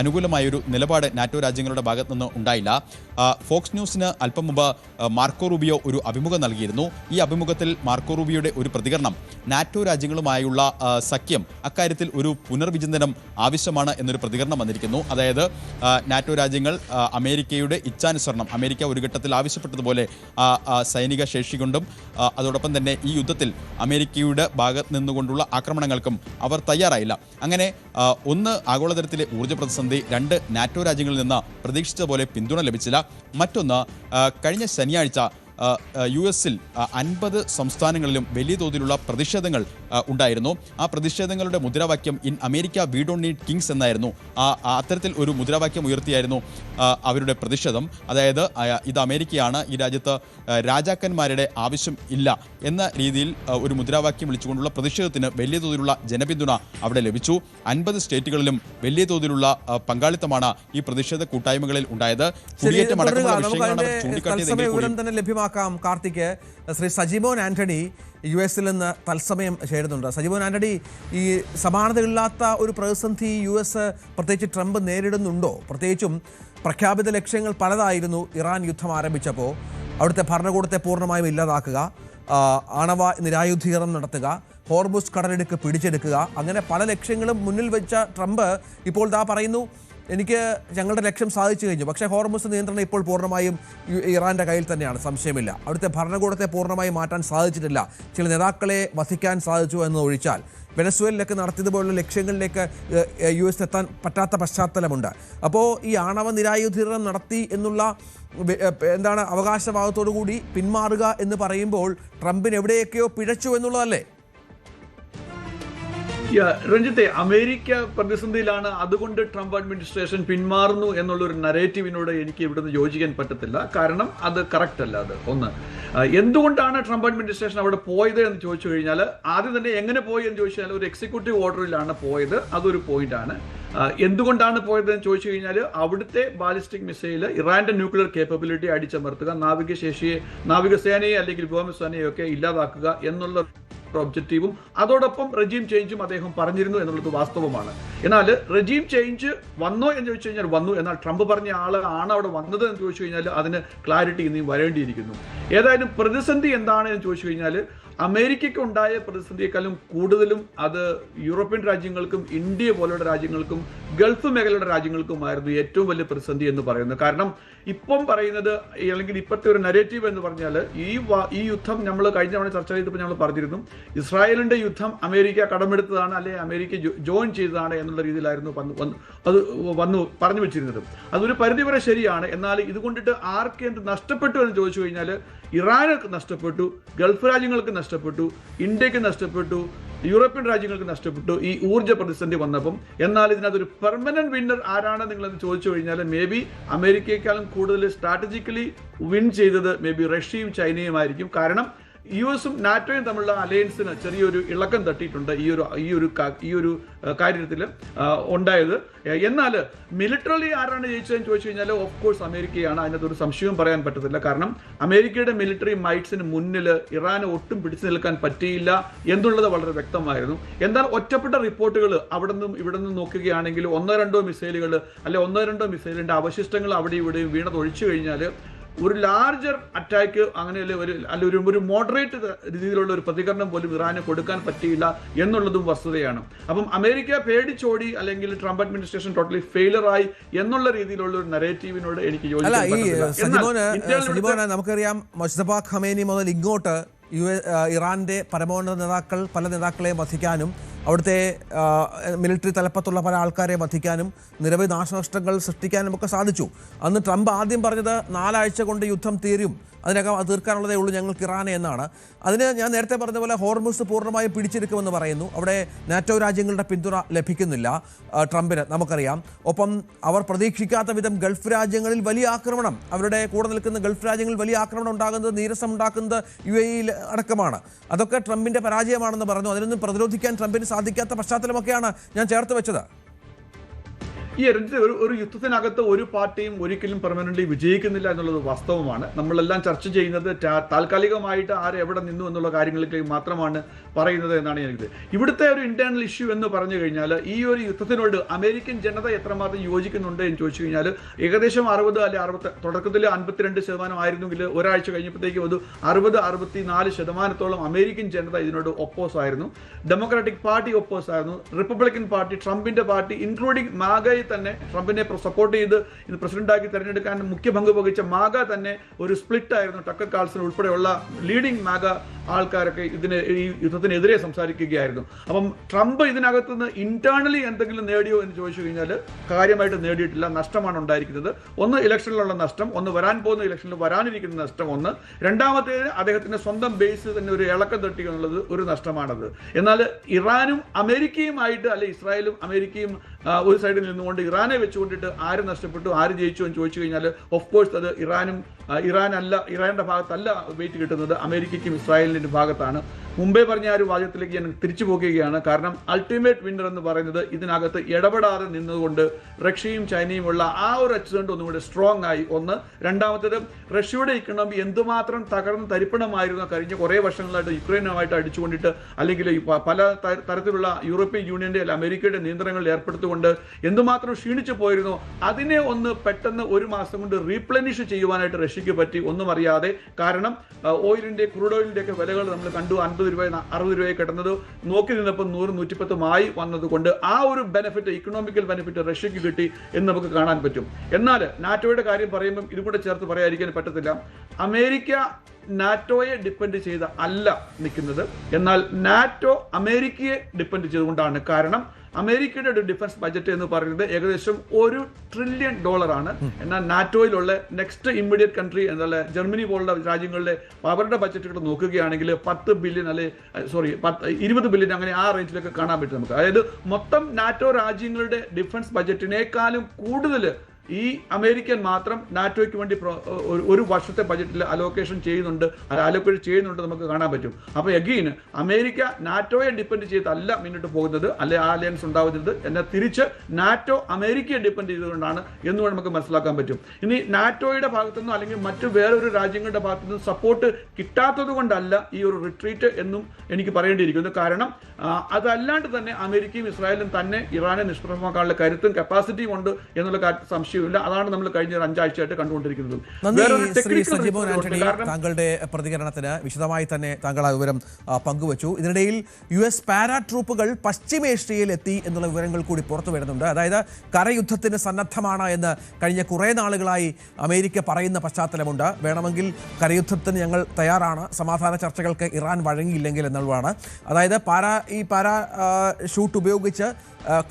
അനുകൂലമായൊരു നിലപാട് നാറ്റോ രാജ്യങ്ങളുടെ ഭാഗത്തു നിന്ന് ഉണ്ടായില്ല. ഫോക്സ് ന്യൂസിന് അല്പം മുമ്പ് മാർക്കോ റൂബിയോ ഒരു അഭിമുഖം നൽകിയിരുന്നു. ഈ അഭിമുഖത്തിൽ മാർക്കോ റൂബിയോയുടെ ഒരു പ്രതികരണം നാറ്റോ രാജ്യങ്ങളുമായുള്ള സഖ്യം അക്കാര്യത്തിൽ ഒരു പുനർവിചിന്തനം ആവശ്യമാണ് എന്നൊരു പ്രതികരണം വന്നിരിക്കുന്നു. അതായത് നാറ്റോ രാജ്യങ്ങൾ അമേരിക്കയുടെ ഇച്ഛാനുസരണം അമേരിക്ക ഒരു ഘട്ടത്തിൽ ആവശ്യപ്പെട്ടതുപോലെ സൈനിക ശേഷി കൊണ്ടും അതോടൊപ്പം തന്നെ ഈ യുദ്ധത്തിൽ അമേരിക്കയുടെ ഭാഗത്ത് നിന്നുകൊണ്ടുള്ള ആക്രമണങ്ങൾക്കും അവർ തയ്യാറായില്ല. അങ്ങനെ ഒന്ന്, ആഗോളതലത്തിലെ ഊർജ്ജ പ്രതിസന്ധി. രണ്ട്, നാറ്റോ രാജ്യങ്ങളിൽ നിന്ന് പ്രതീക്ഷിച്ച പോലെ പിന്തുണ ലഭിച്ചില്ല. മറ്റൊന്ന്, കഴിഞ്ഞ ശനിയാഴ്ച US-ൽ 50 സംസ്ഥാനങ്ങളിലും വലിയ തോതിലുള്ള പ്രതിഷേധങ്ങൾ ഉണ്ടായിരുന്നു. ആ പ്രതിഷേധങ്ങളുടെ മുദ്രാവാക്യം in America we don't need Kings എന്നായിരുന്നു. അത്തരത്തിൽ ഒരു മുദ്രാവാക്യം ഉയർത്തിയായിരുന്നു അവരുടെ പ്രതിഷേധം. അതായത് ഇത് അമേരിക്കയാണ്, ഈ രാജ്യത്ത് രാജാക്കന്മാരുടെ ആവശ്യം ഇല്ല എന്ന രീതിയിൽ ഒരു മുദ്രാവാക്യം വിളിച്ചുകൊണ്ടുള്ള പ്രതിഷേധത്തിന് വലിയ തോതിലുള്ള ജനപിന്തുണ അവിടെ ലഭിച്ചു. 50 സ്റ്റേറ്റുകളിലും വലിയ തോതിലുള്ള പങ്കാളിത്തമാണ് ഈ പ്രതിഷേധ കൂട്ടായ്മകളിൽ ഉണ്ടായത്. കുടിയേറ്റം അടക്കമുള്ള വിഷയങ്ങളാണ് ചൂണ്ടിക്കാട്ടിയതെങ്കിൽ കാർത്തിക്, ശ്രീ സജിമോൻ ആന്റണി US-ൽ നിന്ന് തത്സമയം ചേരുന്നുണ്ട്. സജിമോൻ ആന്റണി, ഈ സമാനതയില്ലാത്ത ഒരു പ്രതിസന്ധി US പ്രത്യേകിച്ച് ട്രംപ് നേരിടുന്നുണ്ടോ? പ്രത്യേകിച്ചും പ്രഖ്യാപിത ലക്ഷ്യങ്ങൾ പലതായിരുന്നു. ഇറാൻ യുദ്ധം ആരംഭിച്ചപ്പോൾ അവിടുത്തെ ഭരണകൂടത്തെ പൂർണ്ണമായും ഇല്ലാതാക്കുക, ആണവ നിരായുധീകരണം നടത്തുക, ഹോർമുസ് കടലിടുക്ക് പിടിച്ചെടുക്കുക, അങ്ങനെ പല ലക്ഷ്യങ്ങളും മുന്നിൽ വെച്ച ട്രംപ് ഇപ്പോൾ പറയുന്നു എനിക്ക് ഞങ്ങളുടെ ലക്ഷ്യം സാധിച്ചു കഴിഞ്ഞു. പക്ഷേ ഹോർമുസ് നിയന്ത്രണം ഇപ്പോൾ പൂർണ്ണമായും ഇറാൻ്റെ കയ്യിൽ തന്നെയാണ്, സംശയമില്ല. അവിടുത്തെ ഭരണകൂടത്തെ പൂർണ്ണമായും മാറ്റാൻ സാധിച്ചിട്ടില്ല. ചില നേതാക്കളെ വധിക്കാൻ സാധിച്ചു എന്ന് ഒഴിച്ചാൽ വെനസ്വേലയിലൊക്കെ നടത്തിയതുപോലുള്ള ലക്ഷ്യങ്ങളിലേക്ക് US എത്താൻ പറ്റാത്ത പശ്ചാത്തലമുണ്ട്. അപ്പോൾ ഈ ആണവ നിരായുധീകരണം നടത്തി എന്നുള്ള അവകാശവാദത്തോടു കൂടി പിന്മാറുക എന്ന് പറയുമ്പോൾ ട്രംപിന് എവിടെയൊക്കെയോ പിഴച്ചു എന്നുള്ളതല്ലേ? രഞ്ജിത്തെ, അമേരിക്ക പ്രതിസന്ധിയിലാണ്, അതുകൊണ്ട് ട്രംപ് അഡ്മിനിസ്ട്രേഷൻ പിന്മാറുന്നു എന്നുള്ളൊരു നരേറ്റീവിനോട് എനിക്ക് ഇവിടുന്ന് യോജിക്കാൻ പറ്റത്തില്ല. കാരണം അത് കറക്റ്റ് അല്ല. അത് ഒന്ന്, എന്തുകൊണ്ടാണ് ട്രംപ് അഡ്മിനിസ്ട്രേഷൻ അവിടെ പോയത് എന്ന് ചോദിച്ചു കഴിഞ്ഞാൽ, ആദ്യം തന്നെ എങ്ങനെ പോയി എന്ന് ചോദിച്ചു കഴിഞ്ഞാൽ ഒരു എക്സിക്യൂട്ടീവ് ഓർഡറിലാണ് പോയത്. അതൊരു പോയിന്റാണ്. എന്തുകൊണ്ടാണ് പോയതെന്ന് ചോദിച്ചു കഴിഞ്ഞാൽ, അവിടുത്തെ ബാലിസ്റ്റിക് മിസൈൽ ഇറാന്റെ ന്യൂക്ലിയർ കേപ്പബിലിറ്റി അടിച്ചമർത്തുക, നാവികസേനയെ അല്ലെങ്കിൽ വ്യോമസേനയെ ഒക്കെ ഇല്ലാതാക്കുക എന്നുള്ള ഒബ്ജക്റ്റീവും അതോടൊപ്പം റെജീം ചേഞ്ചും അദ്ദേഹം പറഞ്ഞിരുന്നു എന്നുള്ളത് വാസ്തവമാണ്. എന്നാൽ റെജീം ചേഞ്ച് വന്നോ എന്ന് ചോദിച്ചു കഴിഞ്ഞാൽ വന്നു. എന്നാൽ ട്രംപ് പറഞ്ഞ ആളാണ് അവിടെ വന്നത് എന്ന് ചോദിച്ചു കഴിഞ്ഞാൽ അതിന് ക്ലാരിറ്റി ഇനിയും വരേണ്ടിയിരിക്കുന്നു. ഏതായാലും പ്രതിസന്ധി എന്താണ് എന്ന് ചോദിച്ചു കഴിഞ്ഞാൽ, അമേരിക്കയ്ക്ക് ഉണ്ടായ പ്രതിസന്ധിയെക്കാളും കൂടുതലും അത് യൂറോപ്യൻ രാജ്യങ്ങൾക്കും ഇന്ത്യ പോലുള്ള രാജ്യങ്ങൾക്കും ഗൾഫ് മേഖലയുടെ രാജ്യങ്ങൾക്കുമായിരുന്നു ഏറ്റവും വലിയ പ്രതിസന്ധി എന്ന് പറയുന്നത്. കാരണം ഇപ്പം പറയുന്നത്, അല്ലെങ്കിൽ ഇപ്പോഴത്തെ ഒരു നരേറ്റീവ് എന്ന് പറഞ്ഞാൽ, ഈ യുദ്ധം നമ്മൾ കഴിഞ്ഞ തവണ ചർച്ച ചെയ്തപ്പോൾ നമ്മൾ പറഞ്ഞിരുന്നു, ഇസ്രായേലിന്റെ യുദ്ധം അമേരിക്ക കടമെടുത്തതാണ്, അല്ലെങ്കിൽ അമേരിക്ക ജോയിൻ ചെയ്തതാണ് എന്നുള്ള രീതിയിലായിരുന്നു പറഞ്ഞു വെച്ചിരുന്നത്. അതൊരു പരിധിവരെ ശരിയാണ്. എന്നാൽ ഇതുകൊണ്ടിട്ട് ആർക്ക് എന്ത് നഷ്ടപ്പെട്ടു എന്ന് ചോദിച്ചു കഴിഞ്ഞാൽ, ഇറാനുകൾക്ക് നഷ്ടപ്പെട്ടു, ഗൾഫ് രാജ്യങ്ങൾക്ക് നഷ്ടപ്പെട്ടു, ഇന്ത്യക്ക് നഷ്ടപ്പെട്ടു, യൂറോപ്യൻ രാജ്യങ്ങൾക്ക് നഷ്ടപ്പെട്ടു ഈ ഊർജ്ജ പ്രതിസന്ധി വന്നപ്പം. എന്നാൽ ഇതിനകത്തൊരു പെർമനന്റ് വിന്നർ ആരാണ് നിങ്ങളെന്ന് ചോദിച്ചു കഴിഞ്ഞാൽ, മേ ബി അമേരിക്കയെക്കാളും കൂടുതൽ സ്ട്രാറ്റജിക്കലി വിൻ ചെയ്തത് മേ ബി റഷ്യയും ചൈനയുമായിരിക്കും. കാരണം യുഎസും നാറ്റോയും തമ്മിലുള്ള അലയൻസിന് ചെറിയൊരു ഇളക്കം തട്ടിയിട്ടുണ്ട് ഈ ഒരു കാര്യത്തിൽ ഉണ്ടായത്. എന്നാൽ മിലിറ്ററിലി ആരാണ് ജയിച്ചതെന്ന് ചോദിച്ചു കഴിഞ്ഞാൽ, ഓഫ് കോഴ്സ് അമേരിക്കയാണ്. അതിനകത്തൊരു സംശയവും പറയാൻ പറ്റത്തില്ല. കാരണം അമേരിക്കയുടെ മിലിറ്ററി മൈറ്റ്സിന് മുന്നിൽ ഇറാന് ഒട്ടും പിടിച്ചു നിൽക്കാൻ പറ്റിയില്ല എന്നുള്ളത് വളരെ വ്യക്തമായിരുന്നു. എന്നാൽ ഒറ്റപ്പെട്ട റിപ്പോർട്ടുകൾ അവിടെ നിന്നും ഇവിടെ നിന്നും നോക്കുകയാണെങ്കിൽ, ഒന്നോ രണ്ടോ മിസൈലിന്റെ അവശിഷ്ടങ്ങൾ അവിടെ ഇവിടെയും വീണതൊഴിച്ചു കഴിഞ്ഞാൽ ഒരു ലാർജർ അറ്റാക്ക് അങ്ങനെയല്ലേ ഒരു മോഡറേറ്റ് രീതിയിലുള്ള ഒരു പ്രതികരണം പോലും ഇറാന് കൊടുക്കാൻ പറ്റിയില്ല എന്നുള്ളതും വസ്തുതയാണ്. അപ്പം അമേരിക്ക പേടിച്ചോടി, അല്ലെങ്കിൽ ട്രംപ് അഡ്മിനിസ്ട്രേഷൻ ടോട്ടലി ഫെയിലർ ആയി എന്നുള്ള രീതിയിലുള്ള ഒരു നരേറ്റീവിനോട് എനിക്ക് യോജിക്കാൻ നമുക്കറിയാം, മുസ്തഫ ഖമേനി മുതൽ ഇങ്ങോട്ട് ഇറാന്റെ പരമോന്നത നേതാക്കൾ പല നേതാക്കളെ വധിക്കാനും അവിടുത്തെ മിലിറ്ററി തലപ്പത്തുള്ള പല ആൾക്കാരെ വധിക്കാനും നിരവധി നാശനഷ്ടങ്ങൾ സൃഷ്ടിക്കാനും ഒക്കെ സാധിച്ചു. അന്ന് ട്രംപ് ആദ്യം പറഞ്ഞത് 4 ആഴ്ച കൊണ്ട് യുദ്ധം തീരും, അതിനകം അത് തീർക്കാനുള്ളതേ ഉള്ളൂ ഞങ്ങൾക്ക് ഇറാനെ എന്നാണ്. അതിന് ഞാൻ നേരത്തെ പറഞ്ഞ പോലെ ഹോർമുസ് പൂർണ്ണമായും പിടിച്ചെടുക്കുമെന്ന് പറയുന്നു. അവിടെ നാറ്റോ രാജ്യങ്ങളുടെ പിന്തുണ ലഭിക്കുന്നില്ല ട്രംപിന്, നമുക്കറിയാം. ഒപ്പം അവർ പ്രതീക്ഷിക്കാത്ത വിധം ഗൾഫ് രാജ്യങ്ങളിൽ വലിയ ആക്രമണം, അവരുടെ കൂടെ നിൽക്കുന്ന ഗൾഫ് രാജ്യങ്ങളിൽ വലിയ ആക്രമണം ഉണ്ടാകുന്നത്, നീരസം ഉണ്ടാക്കുന്നത് UAE അടക്കമാണ്. അതൊക്കെ ട്രംപിന്റെ പരാജയമാണെന്ന് പറഞ്ഞു. അതിനൊന്നും പ്രതിരോധിക്കാൻ ട്രംപിന് സാധിക്കാത്ത പശ്ചാത്തലമൊക്കെയാണ് ഞാൻ ചേർത്ത് വെച്ചത്. ഒരു യുദ്ധത്തിനകത്ത് ഒരു പാർട്ടിയും ഒരിക്കലും പെർമനന്റ്ലി വിജയിക്കുന്നില്ല എന്നുള്ളത് വാസ്തവമാണ്. നമ്മളെല്ലാം ചർച്ച ചെയ്യുന്നത് താൽക്കാലികമായിട്ട് ആര് എവിടെ നിന്നു എന്നുള്ള കാര്യങ്ങളിലേക്ക് മാത്രമാണ് പറയുന്നത് എന്നാണ് എനിക്ക്. ഇവിടുത്തെ ഒരു ഇന്റേണൽ ഇഷ്യൂ എന്ന് പറഞ്ഞു കഴിഞ്ഞാൽ, ഈ ഒരു യുദ്ധത്തിനോട് അമേരിക്കൻ ജനത എത്രമാത്രം യോജിക്കുന്നുണ്ട് എന്ന് ചോദിച്ചു കഴിഞ്ഞാൽ, ഏകദേശം 60 അല്ലെങ്കിൽ തുടക്കത്തിൽ 52% ആയിരുന്നെങ്കിൽ ഒരാഴ്ച കഴിഞ്ഞപ്പോഴത്തേക്കും അത് 60-64% അമേരിക്കൻ ജനത ഇതിനോട് ഒപ്പോസ് ആയിരുന്നു. ഡെമോക്രാറ്റിക് പാർട്ടി ഒപ്പോസ് ആയിരുന്നു, റിപ്പബ്ലിക്കൻ പാർട്ടി, ട്രംപിന്റെ പാർട്ടി, ഇൻക്ലൂഡിംഗ് മാഗയെ തന്നെ ട്രംപിനെ സപ്പോർട്ട് ചെയ്ത് ഇത് പ്രസിഡന്റാക്കി തെരഞ്ഞെടുക്കാൻ മുഖ്യ പങ്ക് വഹിച്ച മാഗ തന്നെ ഒരു സ്പ്ലിറ്റ് ആയിരുന്നു. ടക്കർ കാൾസൺ ഉൾപ്പെടെയുള്ള ലീഡിംഗ് മാഗ ആൾക്കാരൊക്കെ ഈ യുദ്ധത്തിനെതിരെ സംസാരിക്കുകയായിരുന്നു. അപ്പം ട്രംപ് ഇതിനകത്തുനിന്ന് ഇന്റേണലി എന്തെങ്കിലും നേടിയോ എന്ന് ചോദിച്ചു കഴിഞ്ഞാൽ കാര്യമായിട്ട് നേടിയിട്ടില്ല. നഷ്ടമാണ് ഉണ്ടായിരിക്കുന്നത്. ഒന്ന് ഇലക്ഷനിലുള്ള നഷ്ടം, ഒന്ന് വരാൻ പോകുന്ന ഇലക്ഷനിൽ വരാനിരിക്കുന്ന നഷ്ടം, ഒന്ന്. രണ്ടാമത്തേത് അദ്ദേഹത്തിന്റെ സ്വന്തം ബേസ് തന്നെ ഒരു ഇളക്കം തട്ടി എന്നുള്ളത് ഒരു നഷ്ടമാണത്. എന്നാൽ ഇറാനും അമേരിക്കയുമായിട്ട്, അല്ലെ ഇസ്രായേലും അമേരിക്കയും ഒരു സൈഡിൽ നിന്നുകൊണ്ട് ഇറാനെ വെച്ചുകൊണ്ടിട്ട് ആര് നഷ്ടപ്പെട്ടു ആര് ജയിച്ചു എന്ന് ചോദിച്ചു കഴിഞ്ഞാൽ, ഓഫ് കോഴ്സ് അത് ഇറാന്റെ ഭാഗത്തല്ല വെയിറ്റ് കിട്ടുന്നത്, അമേരിക്കയ്ക്കും ഇസ്രായേലിന്റെ ഭാഗത്താണ്. മുമ്പേ പറഞ്ഞ ആ ഒരു വാചകത്തിലേക്ക് ഞാൻ തിരിച്ചു പോകുകയാണ്. കാരണം അൾട്ടിമേറ്റ് വിന്നർ എന്ന് പറയുന്നത് ഇതിനകത്ത് ഇടപെടാതെ നിന്നതുകൊണ്ട് റഷ്യയും ചൈനയുമുള്ള ആ ഒരു അച്ചുതണ്ട് ഒന്നും കൂടെ സ്ട്രോങ് ആയി. ഒന്ന്. രണ്ടാമത്തേത്, റഷ്യയുടെ ഇക്കണോമി എന്തുമാത്രം തകർന്ന് തരിപ്പണമായിരുന്നു കഴിഞ്ഞ കുറേ വർഷങ്ങളായിട്ട് യുക്രൈനുമായിട്ട് അടിച്ചുകൊണ്ടിട്ട്, അല്ലെങ്കിൽ പല തരത്തിലുള്ള യൂറോപ്യൻ യൂണിയന്റെ അല്ല അമേരിക്കയുടെ നിയന്ത്രണങ്ങളിൽ ഏർപ്പെടുത്തുകൊണ്ട് എന്തുമാത്രം ക്ഷീണിച്ചു പോയിരുന്നു, അതിനെ ഒന്ന് പെട്ടെന്ന് ഒരു മാസം കൊണ്ട് റീപ്ലനിഷ് ചെയ്യുവാനായിട്ട് റഷ്യക്ക് പറ്റി, ഒന്നും അറിയാതെ. കാരണം ക്രൂഡ് ഓയിലിന്റെ ഒക്കെ വിലകൾ നമ്മൾ കണ്ടു, 50 രൂപ 60 രൂപയെ കിട്ടുന്നത് നോക്കി നിന്നപ്പോൾ 100-110 വന്നതുകൊണ്ട് ആ ഒരു ബെനിഫിറ്റ്, ഇക്കണോമിക്കൽ ബെനിഫിറ്റ് റഷ്യക്ക് കിട്ടി എന്ന് നമുക്ക് കാണാൻ പറ്റും. എന്നാൽ നാറ്റോയുടെ കാര്യം പറയുമ്പോൾ ഇതുകൂടെ ചേർത്ത് പറയാതിരിക്കാൻ പറ്റത്തില്ല. അമേരിക്ക നാറ്റോയെ ഡിപ്പെൻഡ് ചെയ്ത് അല്ല നിൽക്കുന്നത്. എന്നാൽ നാറ്റോ അമേരിക്കയെ ഡിപ്പെൻഡ് ചെയ്തുകൊണ്ടാണ്. കാരണം അമേരിക്കയുടെ ഒരു ഡിഫൻസ് ബജറ്റ് എന്ന് പറയുന്നത് ഏകദേശം $1 ട്രില്യൺ ആണ്. എന്നാൽ നാറ്റോയിലുള്ള നെക്സ്റ്റ് ഇമ്മീഡിയറ്റ് കൺട്രി എന്നുള്ള ജർമ്മനി പോലുള്ള രാജ്യങ്ങളുടെ അവരുടെ ബജറ്റുകൾ നോക്കുകയാണെങ്കിൽ 10 ബില്യൺ 20 ബില്യൺ അങ്ങനെ ആ റേഞ്ചിലൊക്കെ കാണാൻ പറ്റും നമുക്ക്. അതായത് മൊത്തം നാറ്റോ രാജ്യങ്ങളുടെ ഡിഫൻസ് ബജറ്റിനേക്കാളും കൂടുതൽ ഈ അമേരിക്കൻ മാത്രം നാറ്റോയ്ക്ക് വേണ്ടി ഒരു വർഷത്തെ ബജറ്റിൽ അലോക്കേഷൻ ചെയ്യുന്നുണ്ട് നമുക്ക് കാണാൻ പറ്റും. അപ്പോൾ എഗെയിൻ അമേരിക്ക നാറ്റോയെ ഡിപ്പെൻഡ് ചെയ്തല്ല മുന്നോട്ട് പോകുന്നത്, അല്ലെ ആ അലയൻസ് ഉണ്ടാവുന്നത്. എന്നാൽ തിരിച്ച് നാറ്റോ അമേരിക്കയെ ഡിപ്പെൻഡ് ചെയ്തുകൊണ്ടാണ് എന്ന് നമുക്ക് മനസ്സിലാക്കാൻ പറ്റും. ഇനി നാറ്റോയുടെ ഭാഗത്തുനിന്നോ അല്ലെങ്കിൽ മറ്റു വേറൊരു രാജ്യങ്ങളുടെ ഭാഗത്തുനിന്നും സപ്പോർട്ട് കിട്ടാത്തത് കൊണ്ടല്ല ഈ ഒരു റിട്രീറ്റ് എന്നും എനിക്ക് പറയേണ്ടിയിരിക്കുന്നു. കാരണം അതല്ലാണ്ട് തന്നെ അമേരിക്കയും ഇസ്രായേലും തന്നെ ഇറാനെ നിഷ്പ്രഭമാക്കാനുള്ള കരുത്തും കപ്പാസിറ്റിയും ഉണ്ട് എന്നുള്ള സംശയം. അതാണ് നമ്മൾ കഴിഞ്ഞ 5 ആഴ്ചയായിട്ട് കണ്ടുകൊണ്ടിരിക്കുന്നത്. ശ്രീ സജീവൻ ആന്റണി, താങ്കളുടെ പ്രതികരണത്തിന് വിശദമായി തന്നെ താങ്കൾ ആ വിവരം പങ്കുവച്ചു. ഇതിനിടയിൽ US പാരാ ട്രൂപ്പുകൾ പശ്ചിമേഷ്യയിൽ എത്തി എന്നുള്ള വിവരങ്ങൾ കൂടി പുറത്തു വരുന്നുണ്ട്. അതായത് കരയുദ്ധത്തിന് സന്നദ്ധമാണ് എന്ന് കഴിഞ്ഞ കുറേ നാളുകളായി അമേരിക്ക പറയുന്ന പശ്ചാത്തലമുണ്ട്. വേണമെങ്കിൽ കരയുദ്ധത്തിന് ഞങ്ങൾ തയ്യാറാണ്, സമാധാന ചർച്ചകൾക്ക് ഇറാൻ വഴങ്ങിയില്ലെങ്കിൽ എന്നുള്ളതാണ്. അതായത് ഈ പാരാ ഷൂട്ട് ഉപയോഗിച്ച്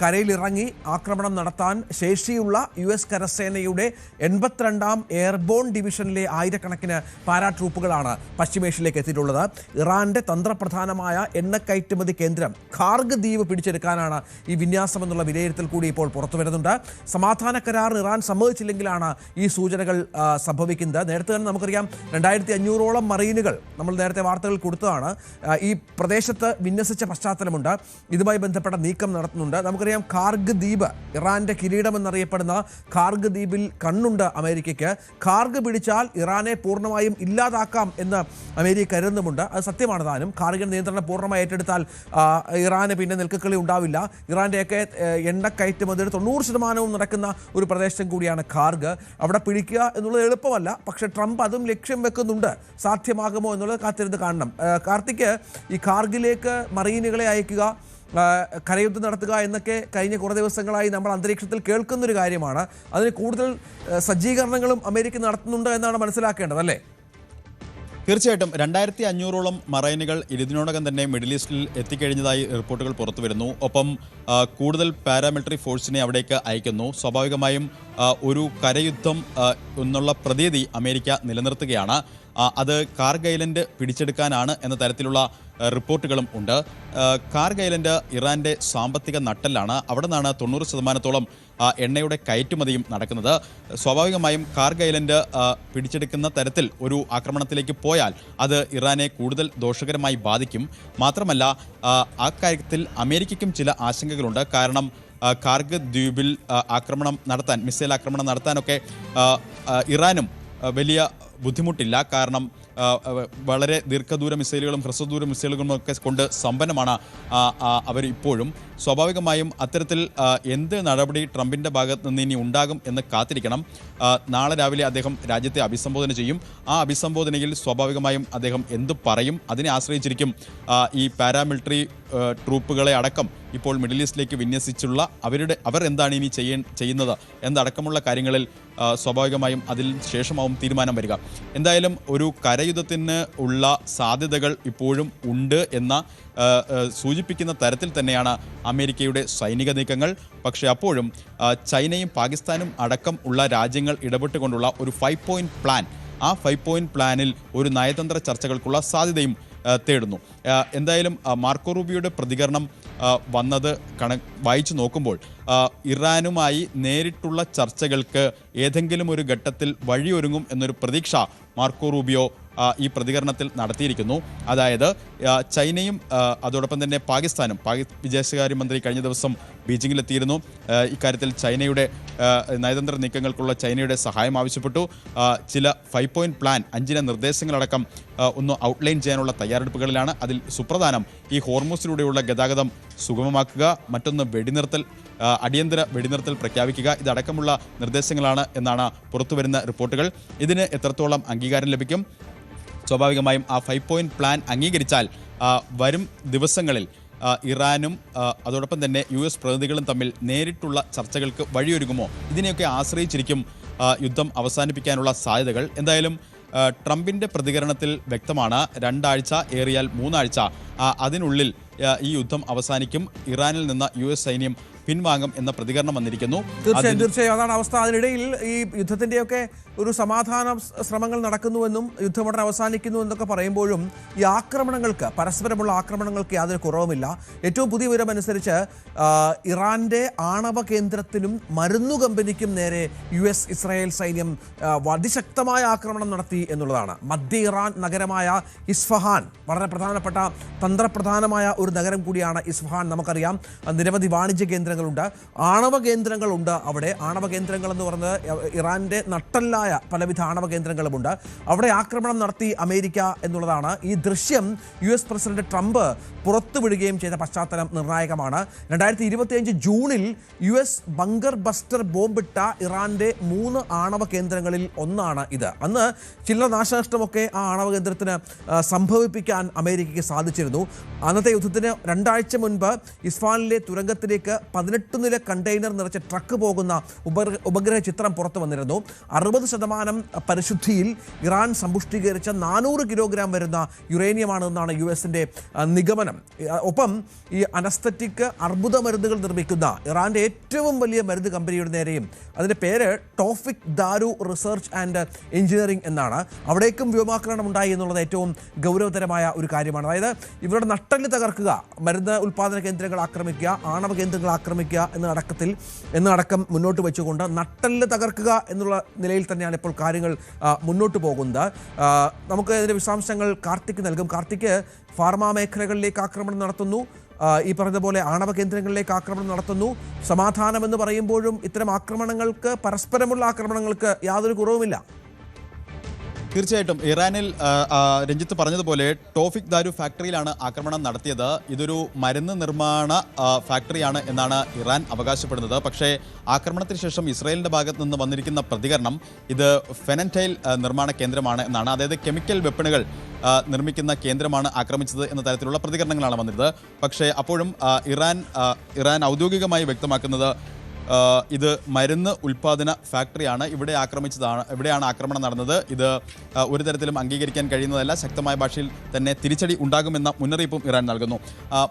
കരയിലിറങ്ങി ആക്രമണം നടത്താൻ ശേഷിയുള്ള US കരസേനയുടെ 82ാം എയർബോൺ ഡിവിഷനിലെ ആയിരക്കണക്കിന് പാരാ ട്രൂപ്പുകളാണ് പശ്ചിമേഷ്യയിലേക്ക് എത്തിയിട്ടുള്ളത്. ഇറാന്റെ തന്ത്രപ്രധാനമായ എണ്ണ കയറ്റുമതി കേന്ദ്രം ഖാർഗ് ദ്വീപ് പിടിച്ചെടുക്കാനാണ് ഈ വിന്യാസം എന്നുള്ള വിലയിരുത്തൽ കൂടി ഇപ്പോൾ പുറത്തു വരുന്നുണ്ട്. സമാധാന കരാർ ഇറാൻ സമ്മതിച്ചില്ലെങ്കിലാണ് ഈ സൂചനകൾ സംഭവിക്കുന്നത്. നേരത്തെ തന്നെ നമുക്കറിയാം 2500ഓളം മറീനുകൾ നമ്മൾ നേരത്തെ വാർത്തകൾ കൊടുത്തതാണ് ഈ പ്രദേശത്ത് വിന്യസിച്ച പശ്ചാത്തലമുണ്ട്. ഇതുമായി ബന്ധപ്പെട്ട നീക്കം നടത്തുന്നുണ്ട്. നമുക്കറിയാം ഖാർഗ് ദ്വീപ്, ഇറാന്റെ കിരീടമെന്നറിയപ്പെടുന്ന ഖാർഗ് ദ്വീപിൽ കണ്ണുണ്ട് അമേരിക്കയ്ക്ക്. ഖാർഗ് പിടിച്ചാൽ ഇറാനെ പൂർണ്ണമായും ഇല്ലാതാക്കാം എന്ന് അമേരിക്ക കരുതുന്നുമുണ്ട്. അത് സത്യമാണ് താനും. ഖാർഗിന്റെ നിയന്ത്രണം പൂർണ്ണമായി ഏറ്റെടുത്താൽ ഇറാന് പിന്നെ നിൽക്കക്കളി ഉണ്ടാവില്ല. ഇറാന്റെയൊക്കെ എണ്ണ കയറ്റുമതിയുടെ 90% നടക്കുന്ന ഒരു പ്രദേശം കൂടിയാണ് ഖാർഗ്. അവിടെ പിടിക്കുക എന്നുള്ളത് എളുപ്പമല്ല. പക്ഷേ ട്രംപ് അതും ലക്ഷ്യം വെക്കുന്നുണ്ട്. സാധ്യമാകുമോ എന്നുള്ളത് കാത്തിരുന്ന് കാണണം. കാർത്തിക്, ഈ ഖാർഗിലേക്ക് മറീനുകളെ അയക്കുക, കരയുദ്ധം നടത്തുക എന്നൊക്കെ കഴിഞ്ഞ കുറേ ദിവസങ്ങളായി നമ്മൾ അന്തരീക്ഷത്തിൽ കേൾക്കുന്നൊരു കാര്യമാണ്. അതിന് കൂടുതൽ സജ്ജീകരണങ്ങളും അമേരിക്ക നടത്തുന്നുണ്ട് എന്നാണ് മനസ്സിലാക്കേണ്ടത്, അല്ലേ? തീർച്ചയായിട്ടും 2500ഓളം മറൈനുകൾ ഇതിനോടകം തന്നെ മിഡിൽ ഈസ്റ്റിൽ എത്തിക്കഴിഞ്ഞതായി റിപ്പോർട്ടുകൾ പുറത്തു വരുന്നു. ഒപ്പം കൂടുതൽ പാരാമിലിറ്ററി ഫോഴ്സിനെ അവിടേക്ക് അയക്കുന്നു. സ്വാഭാവികമായും ഒരു കരയുദ്ധം എന്നുള്ള പ്രതീതി അമേരിക്ക നിലനിർത്തുകയാണ്. അത് ഖാർഗ് ഐലൻഡ് പിടിച്ചെടുക്കാനാണ് എന്ന തരത്തിലുള്ള റിപ്പോർട്ടുകളും ഉണ്ട്. ഖാർഗ് ഐലൻഡ് ഇറാന്റെ സാമ്പത്തിക നട്ടെല്ലാണ്. അവിടെ നിന്നാണ് 90%ഓളം എണ്ണയുടെ കയറ്റുമതിയും നടക്കുന്നത്. സ്വാഭാവികമായും ഖാർഗ് ഐലൻഡ് പിടിച്ചെടുക്കുന്ന തരത്തിൽ ഒരു ആക്രമണത്തിലേക്ക് പോയാൽ അത് ഇറാനെ കൂടുതൽ ദോഷകരമായി ബാധിക്കും. മാത്രമല്ല ആ കാര്യത്തിൽ അമേരിക്കയ്ക്കും ചില ആശങ്കകളുണ്ട്. കാരണം ഖാർഗ് ദ്വീപിൽ മിസൈൽ ആക്രമണം നടത്താനൊക്കെ ഇറാനും വലിയ ബുദ്ധിമുട്ടില്ല. കാരണം വളരെ ദീർഘദൂര മിസൈലുകളും ഹ്രസ്വദൂര മിസൈലുകളും ഒക്കെ കൊണ്ട് സമ്പന്നമാണ് അവരിപ്പോഴും. സ്വാഭാവികമായും അത്തരത്തിൽ എന്ത് നടപടി ട്രംപിൻ്റെ ഭാഗത്ത് നിന്ന് ഇനി ഉണ്ടാകും എന്ന് കാത്തിരിക്കണം. നാളെ രാവിലെ അദ്ദേഹം രാജ്യത്തെ അഭിസംബോധന ചെയ്യും. ആ അഭിസംബോധനയിൽ സ്വാഭാവികമായും അദ്ദേഹം എന്ത് പറയും അതിനെ ആശ്രയിച്ചിരിക്കും ഈ പാരാമിലിറ്ററി ട്രൂപ്പുകളെ അടക്കം ഇപ്പോൾ മിഡിൽ ഈസ്റ്റിലേക്ക് വിന്യസിച്ചുള്ള അവർ എന്താണ് ഇനി ചെയ്യുന്നത് എന്നടക്കമുള്ള കാര്യങ്ങളിൽ സ്വാഭാവികമായും അതിൽ ശേഷമാവും തീരുമാനം വരിക. എന്തായാലും ഒരു കരയുദ്ധത്തിന് ഉള്ള സാധ്യതകൾ ഇപ്പോഴും ഉണ്ട് എന്ന സൂചിപ്പിക്കുന്ന തരത്തിൽ തന്നെയാണ് അമേരിക്കയുടെ സൈനിക നീക്കങ്ങൾ. പക്ഷേ അപ്പോഴും ചൈനയും പാകിസ്ഥാനും അടക്കം ഉള്ള രാജ്യങ്ങൾ ഇടപെട്ടുകൊണ്ടുള്ള ഒരു 5 പോയിന്റ് പ്ലാൻ, ആ 5 പോയിന്റ് പ്ലാനിൽ ഒരു നയതന്ത്ര ചർച്ചകൾക്കുള്ള സാധ്യതയും തേടുന്നു. എന്തായാലും മാർക്കോ റൂബിയോയുടെ പ്രതികരണം വന്നത് വായിച്ചു നോക്കുമ്പോൾ ഇറാനുമായി നേരിട്ടുള്ള ചർച്ചകൾക്ക് ഏതെങ്കിലും ഒരു ഘട്ടത്തിൽ വഴിയൊരുങ്ങും എന്നൊരു പ്രതീക്ഷ മാർക്കോ റൂബിയോ ഈ പ്രതികരണത്തിൽ നടത്തിയിരിക്കുന്നു. അതായത് ചൈനയും അതോടൊപ്പം തന്നെ പാകിസ്ഥാനും വിദേശകാര്യമന്ത്രി കഴിഞ്ഞ ദിവസം ബീജിംഗിലെത്തിയിരുന്നു. ഇക്കാര്യത്തിൽ ചൈനയുടെ നയതന്ത്ര നീക്കങ്ങൾക്കുള്ള ചൈനയുടെ സഹായം ആവശ്യപ്പെട്ടു. ചില 5 പോയിന്റ് പ്ലാൻ 5 നിർദ്ദേശങ്ങളടക്കം ഒന്ന് ഔട്ട്ലൈൻ ചെയ്യാനുള്ള തയ്യാറെടുപ്പുകളിലാണ്. അതിൽ സുപ്രധാനം ഈ ഹോർമൂസിലൂടെയുള്ള ഗതാഗതം സുഗമമാക്കുക, മറ്റൊന്ന് അടിയന്തര വെടിനിർത്തൽ പ്രഖ്യാപിക്കുക, ഇതടക്കമുള്ള നിർദ്ദേശങ്ങളാണ് എന്നാണ് പുറത്തുവരുന്ന റിപ്പോർട്ടുകൾ. ഇതിന് എത്രത്തോളം അംഗീകാരം ലഭിക്കും? സ്വാഭാവികമായും ആ 5 പോയിന്റ് പ്ലാൻ അംഗീകരിച്ചാൽ വരും ദിവസങ്ങളിൽ ഇറാനും അതോടൊപ്പം തന്നെ US പ്രതിനിധികളും തമ്മിൽ നേരിട്ടുള്ള ചർച്ചകൾക്ക് വഴിയൊരുങ്ങുമോ? ഇതിനെയൊക്കെ ആശ്രയിച്ചിരിക്കും യുദ്ധം അവസാനിപ്പിക്കാനുള്ള സാധ്യതകൾ. എന്തായാലും ട്രംപിൻ്റെ പ്രതികരണത്തിൽ വ്യക്തമാണ് 2 ആഴ്ച ഏറിയാൽ 3 ആഴ്ച അതിനുള്ളിൽ ഈ യുദ്ധം അവസാനിക്കും, ഇറാനിൽ നിന്ന് US സൈന്യം പിൻവാങ്ങും എന്ന പ്രതികരണം വന്നിരിക്കുന്നു. തീർച്ചയായും അതാണ് അവസ്ഥ. അതിനിടയിൽ ഈ യുദ്ധത്തിൻ്റെയൊക്കെ ഒരു സമാധാന ശ്രമങ്ങൾ നടക്കുന്നുവെന്നും യുദ്ധം ഉടൻ അവസാനിക്കുന്നു എന്നൊക്കെ പറയുമ്പോഴും ഈ ആക്രമണങ്ങൾക്ക്, പരസ്പരമുള്ള ആക്രമണങ്ങൾക്ക് യാതൊരു കുറവുമില്ല. ഏറ്റവും പുതിയ വിവരമനുസരിച്ച് ഇറാന്റെ ആണവ കേന്ദ്രത്തിനും മരുന്നു കമ്പനിക്കും നേരെ US ഇസ്രായേൽ സൈന്യം അതിശക്തമായ ആക്രമണം നടത്തി എന്നുള്ളതാണ്. മധ്യ ഇറാൻ നഗരമായ ഇസ്ഫഹാൻ, വളരെ പ്രധാനപ്പെട്ട തന്ത്രപ്രധാനമായ ഒരു നഗരം കൂടിയാണ് ഇസ്ഫഹാൻ. നമുക്കറിയാം നിരവധി വാണിജ്യ കേന്ദ്രങ്ങളുണ്ട്, ആണവ കേന്ദ്രങ്ങളുണ്ട് അവിടെ. ആണവ കേന്ദ്രങ്ങൾ എന്ന് പറയുന്നത് ഇറാന്റെ നട്ടല്ലായ പലവിധ ആണവ കേന്ദ്രങ്ങളുമുണ്ട്. അവിടെ ആക്രമണം നടത്തി അമേരിക്ക എന്നുള്ളതാണ്. ഈ ദൃശ്യം US പ്രസിഡന്റ് ട്രംപ് പുറത്തുവിടുകയും ചെയ്ത പശ്ചാത്തലം നിർണായകമാണ്. 2025 ജൂണിൽ US ബങ്കർ ബസ്റ്റർ ബോംബിട്ട ഇറാന്റെ 3 ആണവ കേന്ദ്രങ്ങളിൽ ഒന്നാണ് ഇത്. അന്ന് ചില നാശനഷ്ടമൊക്കെ ആ ആണവ കേന്ദ്രത്തിന് സംഭവിപ്പിക്കാൻ അമേരിക്കയ്ക്ക് സാധിച്ചിരുന്നു. അന്നത്തെ യുദ്ധത്തിന് 2 ആഴ്ച മുൻപ് ഇസ്ഫാനിലെ തുരങ്കത്തിലേക്ക് 18 നില കണ്ടെയ്നർ നിറച്ച ട്രക്ക് പോകുന്ന ഉപഗ്രഹ ചിത്രം പുറത്തു വന്നിരുന്നു. 60% പരിശുദ്ധിയിൽ ഇറാൻ സമ്പുഷ്ടീകരിച്ച 400 കിലോഗ്രാം വരുന്ന യുറേനിയമാണെന്നാണ് US-ന്റെ നിഗമനം. ഒപ്പം ഈ അനസ്തറ്റിക് അർബുദ മരുന്നുകൾ നിർമ്മിക്കുന്ന ഇറാന്റെ ഏറ്റവും വലിയ മരുന്ന് കമ്പനിയുടെ നേരെയും, അതിൻ്റെ പേര് ടോഫിക് ദാരു റിസർച്ച് ആൻഡ് എഞ്ചിനീയറിംഗ് എന്നാണ്, അവിടേക്കും വ്യോമാക്രമണം ഉണ്ടായി എന്നുള്ളത് ഏറ്റവും ഗൗരവതരമായ ഒരു കാര്യമാണ്. അതായത് ഇവരുടെ നട്ടല് തകർക്കുക, മരുന്ന് ഉൽപ്പാദന കേന്ദ്രങ്ങൾ ആക്രമിക്കുക, ആണവ കേന്ദ്രങ്ങൾ ആക്രമിക്കുക എന്നടക്കം മുന്നോട്ട് വെച്ചുകൊണ്ട് നട്ടല് തകർക്കുക എന്നുള്ള നിലയിൽ തന്നെയാണ് ഇപ്പോൾ കാര്യങ്ങൾ മുന്നോട്ട് പോകുന്നത്. നമുക്ക് ഇതിൻ്റെ വിശദാംശങ്ങൾ കാർത്തിക് നൽകും. കാർത്തിക്, ഫാർമ മേഖലകളിലേക്ക് ആക്രമണം നടത്തുന്നു, ഈ പറഞ്ഞതുപോലെ ആണവ കേന്ദ്രങ്ങളിലേക്ക് ആക്രമണം നടത്തുന്നു. സമാധാനം എന്ന് പറയുമ്പോഴും ഇത്തരം ആക്രമണങ്ങൾക്ക്, പരസ്പരമുള്ള ആക്രമണങ്ങൾക്ക് യാതൊരു കുറവുമില്ല. തീർച്ചയായിട്ടും ഇറാനിൽ രഞ്ജിത്ത് പറഞ്ഞതുപോലെ ടോഫിക് ദാരു ഫാക്ടറിയിലാണ് ആക്രമണം നടത്തിയത്. ഇതൊരു മരുന്ന് നിർമ്മാണ ഫാക്ടറിയാണ് എന്നാണ് ഇറാൻ അവകാശപ്പെടുന്നത്. പക്ഷേ ആക്രമണത്തിന് ശേഷം ഇസ്രായേലിൻ്റെ ഭാഗത്ത് നിന്ന് വന്നിരിക്കുന്ന പ്രതികരണം ഇത് ഫെനറ്റൈൽ നിർമ്മാണ കേന്ദ്രമാണ് എന്നാണ്. അതായത് കെമിക്കൽ വെപ്പണുകൾ നിർമ്മിക്കുന്ന കേന്ദ്രമാണ് ആക്രമിച്ചത് എന്ന തരത്തിലുള്ള പ്രതികരണങ്ങളാണ് വന്നിരുന്നത്. പക്ഷേ അപ്പോഴും ഇറാൻ ഔദ്യോഗികമായി വ്യക്തമാക്കുന്നത് ഇത് മരുന്ന് ഉൽപ്പാദന ഫാക്ടറിയാണ്, ഇവിടെയാണ് ആക്രമണം നടന്നത്, ഇത് ഒരു തരത്തിലും അംഗീകരിക്കാൻ കഴിയുന്നതല്ല, ശക്തമായ ഭാഷയിൽ തന്നെ തിരിച്ചടി ഉണ്ടാകുമെന്ന മുന്നറിയിപ്പും ഇറാൻ നൽകുന്നു.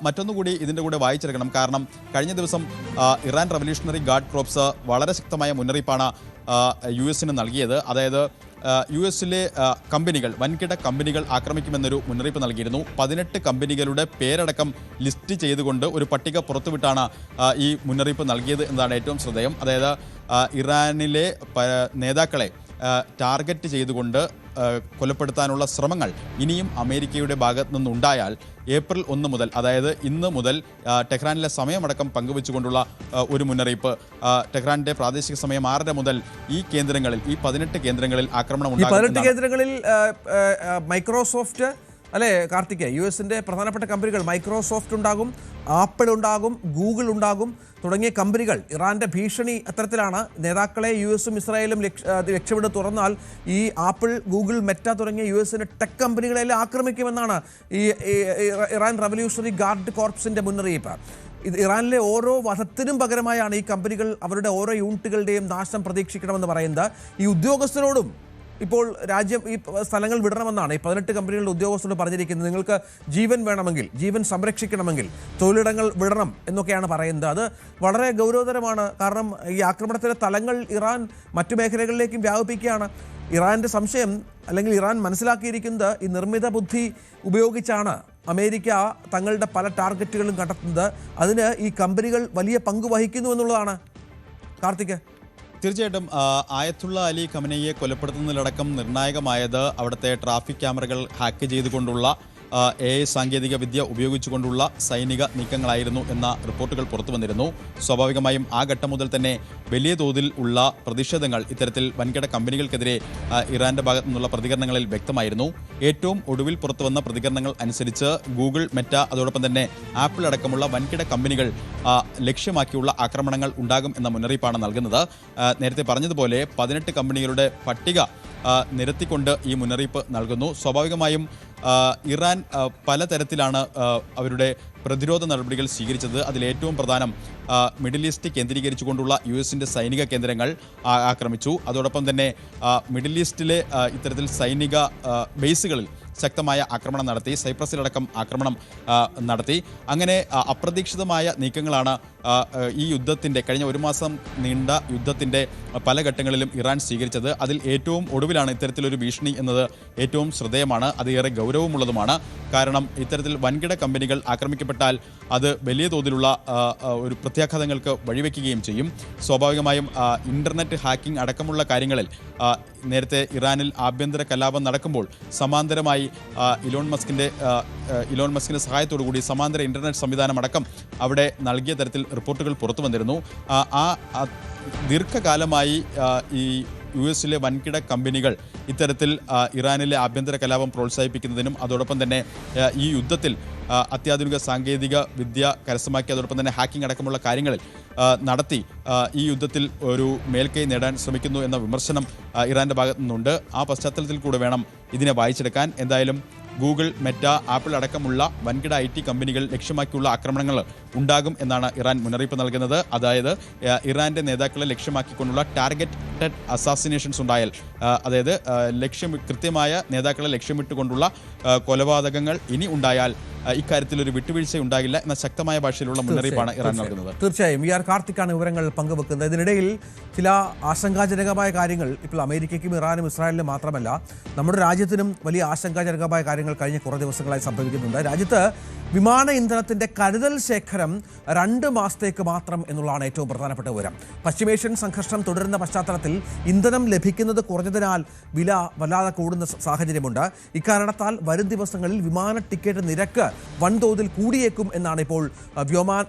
മറ്റൊന്നുകൂടി ഇതിൻ്റെ കൂടെ വായിച്ചെടുക്കണം. കാരണം കഴിഞ്ഞ ദിവസം ഇറാൻ റവല്യൂഷണറി ഗാർഡ് കോർപ്സ് വളരെ ശക്തമായ മുന്നറിയിപ്പാണ് US-ന് നൽകിയത്. അതായത് US-ലെ കമ്പനികൾ, വൻകിട കമ്പനികൾ ആക്രമിക്കുമെന്നൊരു മുന്നറിയിപ്പ് നൽകിയിരുന്നു. 18 കമ്പനികളുടെ പേരടക്കം ലിസ്റ്റ് ചെയ്തുകൊണ്ട് ഒരു പട്ടിക പുറത്തുവിട്ടാണ് ഈ മുന്നറിയിപ്പ് നൽകിയത് എന്നതാണ് ഏറ്റവും ശ്രദ്ധേയം. അതായത് ഇറാനിലെ നേതാക്കളെ ടാർഗറ്റ് ചെയ്തുകൊണ്ട് കൊലപ്പെടുത്താനുള്ള ശ്രമങ്ങൾ ഇനിയും അമേരിക്കയുടെ ഭാഗത്തു നിന്നുണ്ടായാൽ ഏപ്രിൽ 1 മുതൽ, അതായത് ഇന്ന് മുതൽ ടെഹ്റാനിലെ സമയമടക്കം പങ്കുവെച്ചുകൊണ്ടുള്ള ഒരു മുന്നറിയിപ്പ്. ടെഹ്റാനിന്റെ പ്രാദേശിക സമയം 6:30 മുതൽ ഈ കേന്ദ്രങ്ങളിൽ, ഈ 18 കേന്ദ്രങ്ങളിൽ ആക്രമണം ഉണ്ടാകും. 18 കേന്ദ്രങ്ങളിൽ മൈക്രോസോഫ്റ്റ്, അല്ലേ കാർത്തിക്, US-ന്റെ പ്രധാനപ്പെട്ട കമ്പനികൾ മൈക്രോസോഫ്റ്റ് ഉണ്ടാകും, ആപ്പിൾ ഉണ്ടാകും, ഗൂഗിൾ ഉണ്ടാകും തുടങ്ങിയ കമ്പനികൾ. ഇറാന്റെ ഭീഷണി അത്തരത്തിലാണ്. നേതാക്കളെ US-ഉം ഇസ്രായേലും ലക്ഷ്യമിട്ട് തുറന്നാൽ ഈ ആപ്പിൾ, ഗൂഗിൾ, മെറ്റ തുടങ്ങിയ US-ന്റെ ടെക് കമ്പനികളെല്ലാം ആക്രമിക്കുമെന്നാണ് ഈ ഇറാൻ റവല്യൂഷണറി ഗാർഡ് കോർപ്സിന്റെ മുന്നറിയിപ്പ്. ഇത് ഇറാനിലെ ഓരോ വധത്തിനും പകരമായാണ് ഈ കമ്പനികൾ അവരുടെ ഓരോ യൂണിറ്റുകളുടെയും നാശം പ്രതീക്ഷിക്കണമെന്ന് പറയുന്നത്. ഈ ഉദ്യോഗസ്ഥരോടും ഇപ്പോൾ രാജ്യം ഈ സ്ഥലങ്ങൾ വിടണമെന്നാണ് ഈ 18 കമ്പനികളുടെ ഉദ്യോഗസ്ഥരോട് പറഞ്ഞിരിക്കുന്നത്. നിങ്ങൾക്ക് ജീവൻ വേണമെങ്കിൽ, ജീവൻ സംരക്ഷിക്കണമെങ്കിൽ തൊഴിലിടങ്ങൾ വിടണം എന്നൊക്കെയാണ് പറയുന്നത്. അത് വളരെ ഗൗരവതരമാണ്. കാരണം ഈ ആക്രമണത്തിലെ തലങ്ങൾ ഇറാൻ മറ്റു മേഖലകളിലേക്കും വ്യാപിപ്പിക്കുകയാണ്. ഇറാൻ്റെ സംശയം, അല്ലെങ്കിൽ ഇറാൻ മനസ്സിലാക്കിയിരിക്കുന്നത്, ഈ നിർമ്മിത ബുദ്ധി ഉപയോഗിച്ചാണ് അമേരിക്ക തങ്ങളുടെ പല ടാർഗറ്റുകളും കണ്ടെത്തുന്നത്. അതിന് ഈ കമ്പനികൾ വലിയ പങ്ക് വഹിക്കുന്നു എന്നുള്ളതാണ്. കാർത്തിക്, തീർച്ചയായിട്ടും ആയത്തുള്ള അലി ഖമനയെ കൊലപ്പെടുത്തുന്നതിലടക്കം നിർണായകമായത് അവിടുത്തെ ട്രാഫിക് ക്യാമറകൾ ഹാക്ക് ചെയ്തുകൊണ്ടുള്ള AI സാങ്കേതിക വിദ്യ ഉപയോഗിച്ചുകൊണ്ടുള്ള സൈനിക നീക്കങ്ങളായിരുന്നു എന്ന റിപ്പോർട്ടുകൾ പുറത്തു വന്നിരുന്നു. സ്വാഭാവികമായും ആ ഘട്ടം മുതൽ തന്നെ വലിയ തോതിൽ ഉള്ള പ്രതിഷേധങ്ങൾ ഇത്തരത്തിൽ വൻകിട കമ്പനികൾക്കെതിരെ ഇറാന്റെ ഭാഗത്തു നിന്നുള്ള പ്രതികരണങ്ങളിൽ വ്യക്തമായിരുന്നു. ഏറ്റവും ഒടുവിൽ പുറത്തു വന്ന പ്രതികരണങ്ങൾ അനുസരിച്ച് ഗൂഗിൾ, മെറ്റ, അതോടൊപ്പം തന്നെ ആപ്പിൾ അടക്കമുള്ള വൻകിട കമ്പനികൾ ലക്ഷ്യമാക്കിയുള്ള ആക്രമണങ്ങൾ ഉണ്ടാകും എന്ന മുന്നറിയിപ്പാണ് നൽകുന്നത്. നേരത്തെ പറഞ്ഞതുപോലെ 18 കമ്പനികളുടെ പട്ടിക നിരത്തിക്കൊണ്ട് ഈ മുന്നറിയിപ്പ് നൽകുന്നു. സ്വാഭാവികമായും ഇറാൻ പലതരത്തിലാണ് അവരുടെ പ്രതിരോധ നടപടികൾ സ്വീകരിച്ചത്. അതിലേറ്റവും പ്രധാനം മിഡിൽ ഈസ്റ്റ് കേന്ദ്രീകരിച്ചുകൊണ്ടുള്ള US-ൻ്റെ സൈനിക കേന്ദ്രങ്ങൾ ആക്രമിച്ചു. അതോടൊപ്പം തന്നെ മിഡിൽ ഈസ്റ്റിലെ ഇത്തരത്തിൽ സൈനിക ബേസുകളിൽ ശക്തമായ ആക്രമണം നടത്തി. സൈപ്രസിലടക്കം ആക്രമണം നടത്തി. അങ്ങനെ അപ്രതീക്ഷിതമായ നീക്കങ്ങളാണ് ഈ യുദ്ധത്തിൻ്റെ കഴിഞ്ഞ ഒരു മാസം നീണ്ട യുദ്ധത്തിൻ്റെ പല ഘട്ടങ്ങളിലും ഇറാൻ സ്വീകരിച്ചത്. അതിൽ ഏറ്റവും ഒടുവിലാണ് ഇത്തരത്തിലൊരു ഭീഷണി എന്നത് ഏറ്റവും ശ്രദ്ധേയമാണ്. അത് ഏറെ ഗൗരവമുള്ളതുമാണ്. കാരണം ഇത്തരത്തിൽ വൻകിട കമ്പനികൾ ആക്രമിക്കപ്പെട്ടാൽ അത് വലിയ തോതിലുള്ള ഒരു പ്രത്യാഘാതങ്ങൾക്ക് വഴിവെക്കുകയും ചെയ്യും. സ്വാഭാവികമായും ഇൻ്റർനെറ്റ് ഹാക്കിംഗ് അടക്കമുള്ള കാര്യങ്ങളിൽ നേരത്തെ ഇറാനിൽ ആഭ്യന്തര കലാപം നടക്കുമ്പോൾ സമാന്തരമായി ഇലോൺ മസ്കിൻ്റെ സഹായത്തോടു കൂടി സമാന്തര ഇൻ്റർനെറ്റ് സംവിധാനം അടക്കം അവിടെ നൽകിയ തരത്തിൽ റിപ്പോർട്ടുകൾ പുറത്തു വന്നിരുന്നു. ദീർഘകാലമായി ഈ US-ലെ വൻകിട കമ്പനികൾ ഇത്തരത്തിൽ ഇറാനിലെ ആഭ്യന്തര കലാപം പ്രോത്സാഹിപ്പിക്കുന്നതിനും അതോടൊപ്പം തന്നെ ഈ യുദ്ധത്തിൽ അത്യാധുനിക സാങ്കേതിക വിദ്യ കരസ്ഥമാക്കി അതോടൊപ്പം തന്നെ ഹാക്കിംഗ് അടക്കമുള്ള കാര്യങ്ങളിൽ നടത്തി ഈ യുദ്ധത്തിൽ ഒരു മേൽക്കൈ നേടാൻ ശ്രമിക്കുന്നു എന്ന വിമർശനം ഇറാൻ്റെ ഭാഗത്തു നിന്നുണ്ട്. ആ പശ്ചാത്തലത്തിൽ കൂടെ വേണം ഇതിനെ വായിച്ചെടുക്കാൻ. എന്തായാലും ഗൂഗിൾ, മെറ്റ, ആപ്പിൾ അടക്കമുള്ള വൻകിട IT കമ്പനികൾ ലക്ഷ്യമാക്കിയുള്ള ആക്രമണങ്ങൾ ഉണ്ടാകും എന്നാണ് ഇറാൻ മുന്നറിയിപ്പ് നൽകുന്നത്. അതായത് ഇറാൻ്റെ നേതാക്കളെ ലക്ഷ്യമാക്കിക്കൊണ്ടുള്ള ടാർഗറ്റഡ് അസാസിനേഷൻസ് ഉണ്ടായാൽ, അതായത് കൃത്യമായ നേതാക്കളെ ലക്ഷ്യമിട്ടുകൊണ്ടുള്ള കൊലപാതകങ്ങൾ ഇനി ഉണ്ടായാൽ ഇക്കാര്യത്തിൽ ഒരു വിട്ടുവീഴ്ച ഉണ്ടാകില്ല എന്ന ശക്തമായ ഭാഷയിലുള്ള മുന്നറിയിപ്പാണ് ഇറാൻ നൽകുന്നത്. തീർച്ചയായും VR കാർത്തിക്കാണ് വിവരങ്ങൾ പങ്കുവെക്കുന്നത്. ഇതിനിടയിൽ ചില ആശങ്കാജനകമായ കാര്യങ്ങൾ ഇപ്പോൾ അമേരിക്കയ്ക്കും ഇറാനും ഇസ്രായേലിനും മാത്രമല്ല നമ്മുടെ രാജ്യത്തിനും വലിയ ആശങ്കാജനകമായ കാര്യങ്ങൾ കഴിഞ്ഞ കുറേ ദിവസങ്ങളായി സംഭവിക്കുന്നുണ്ട്. രാജ്യത്ത് വിമാന ഇന്ധനത്തിൻ്റെ കരുതൽ ശേഖരം 2 മാസത്തേക്ക് മാത്രം എന്നുള്ളതാണ് ഏറ്റവും പ്രധാനപ്പെട്ട വിവരം. പശ്ചിമേഷ്യൻ സംഘർഷം തുടരുന്ന പശ്ചാത്തലത്തിൽ ഇന്ധനം ലഭിക്കുന്നത് കുറഞ്ഞതിനാൽ വില വല്ലാതെ കൂടുന്ന സാഹചര്യമുണ്ട്. ഇക്കാരണത്താൽ വരും ദിവസങ്ങളിൽ വിമാന ടിക്കറ്റ് നിരക്ക് വൻതോതിൽ കൂടിയേക്കും എന്നാണ് ഇപ്പോൾ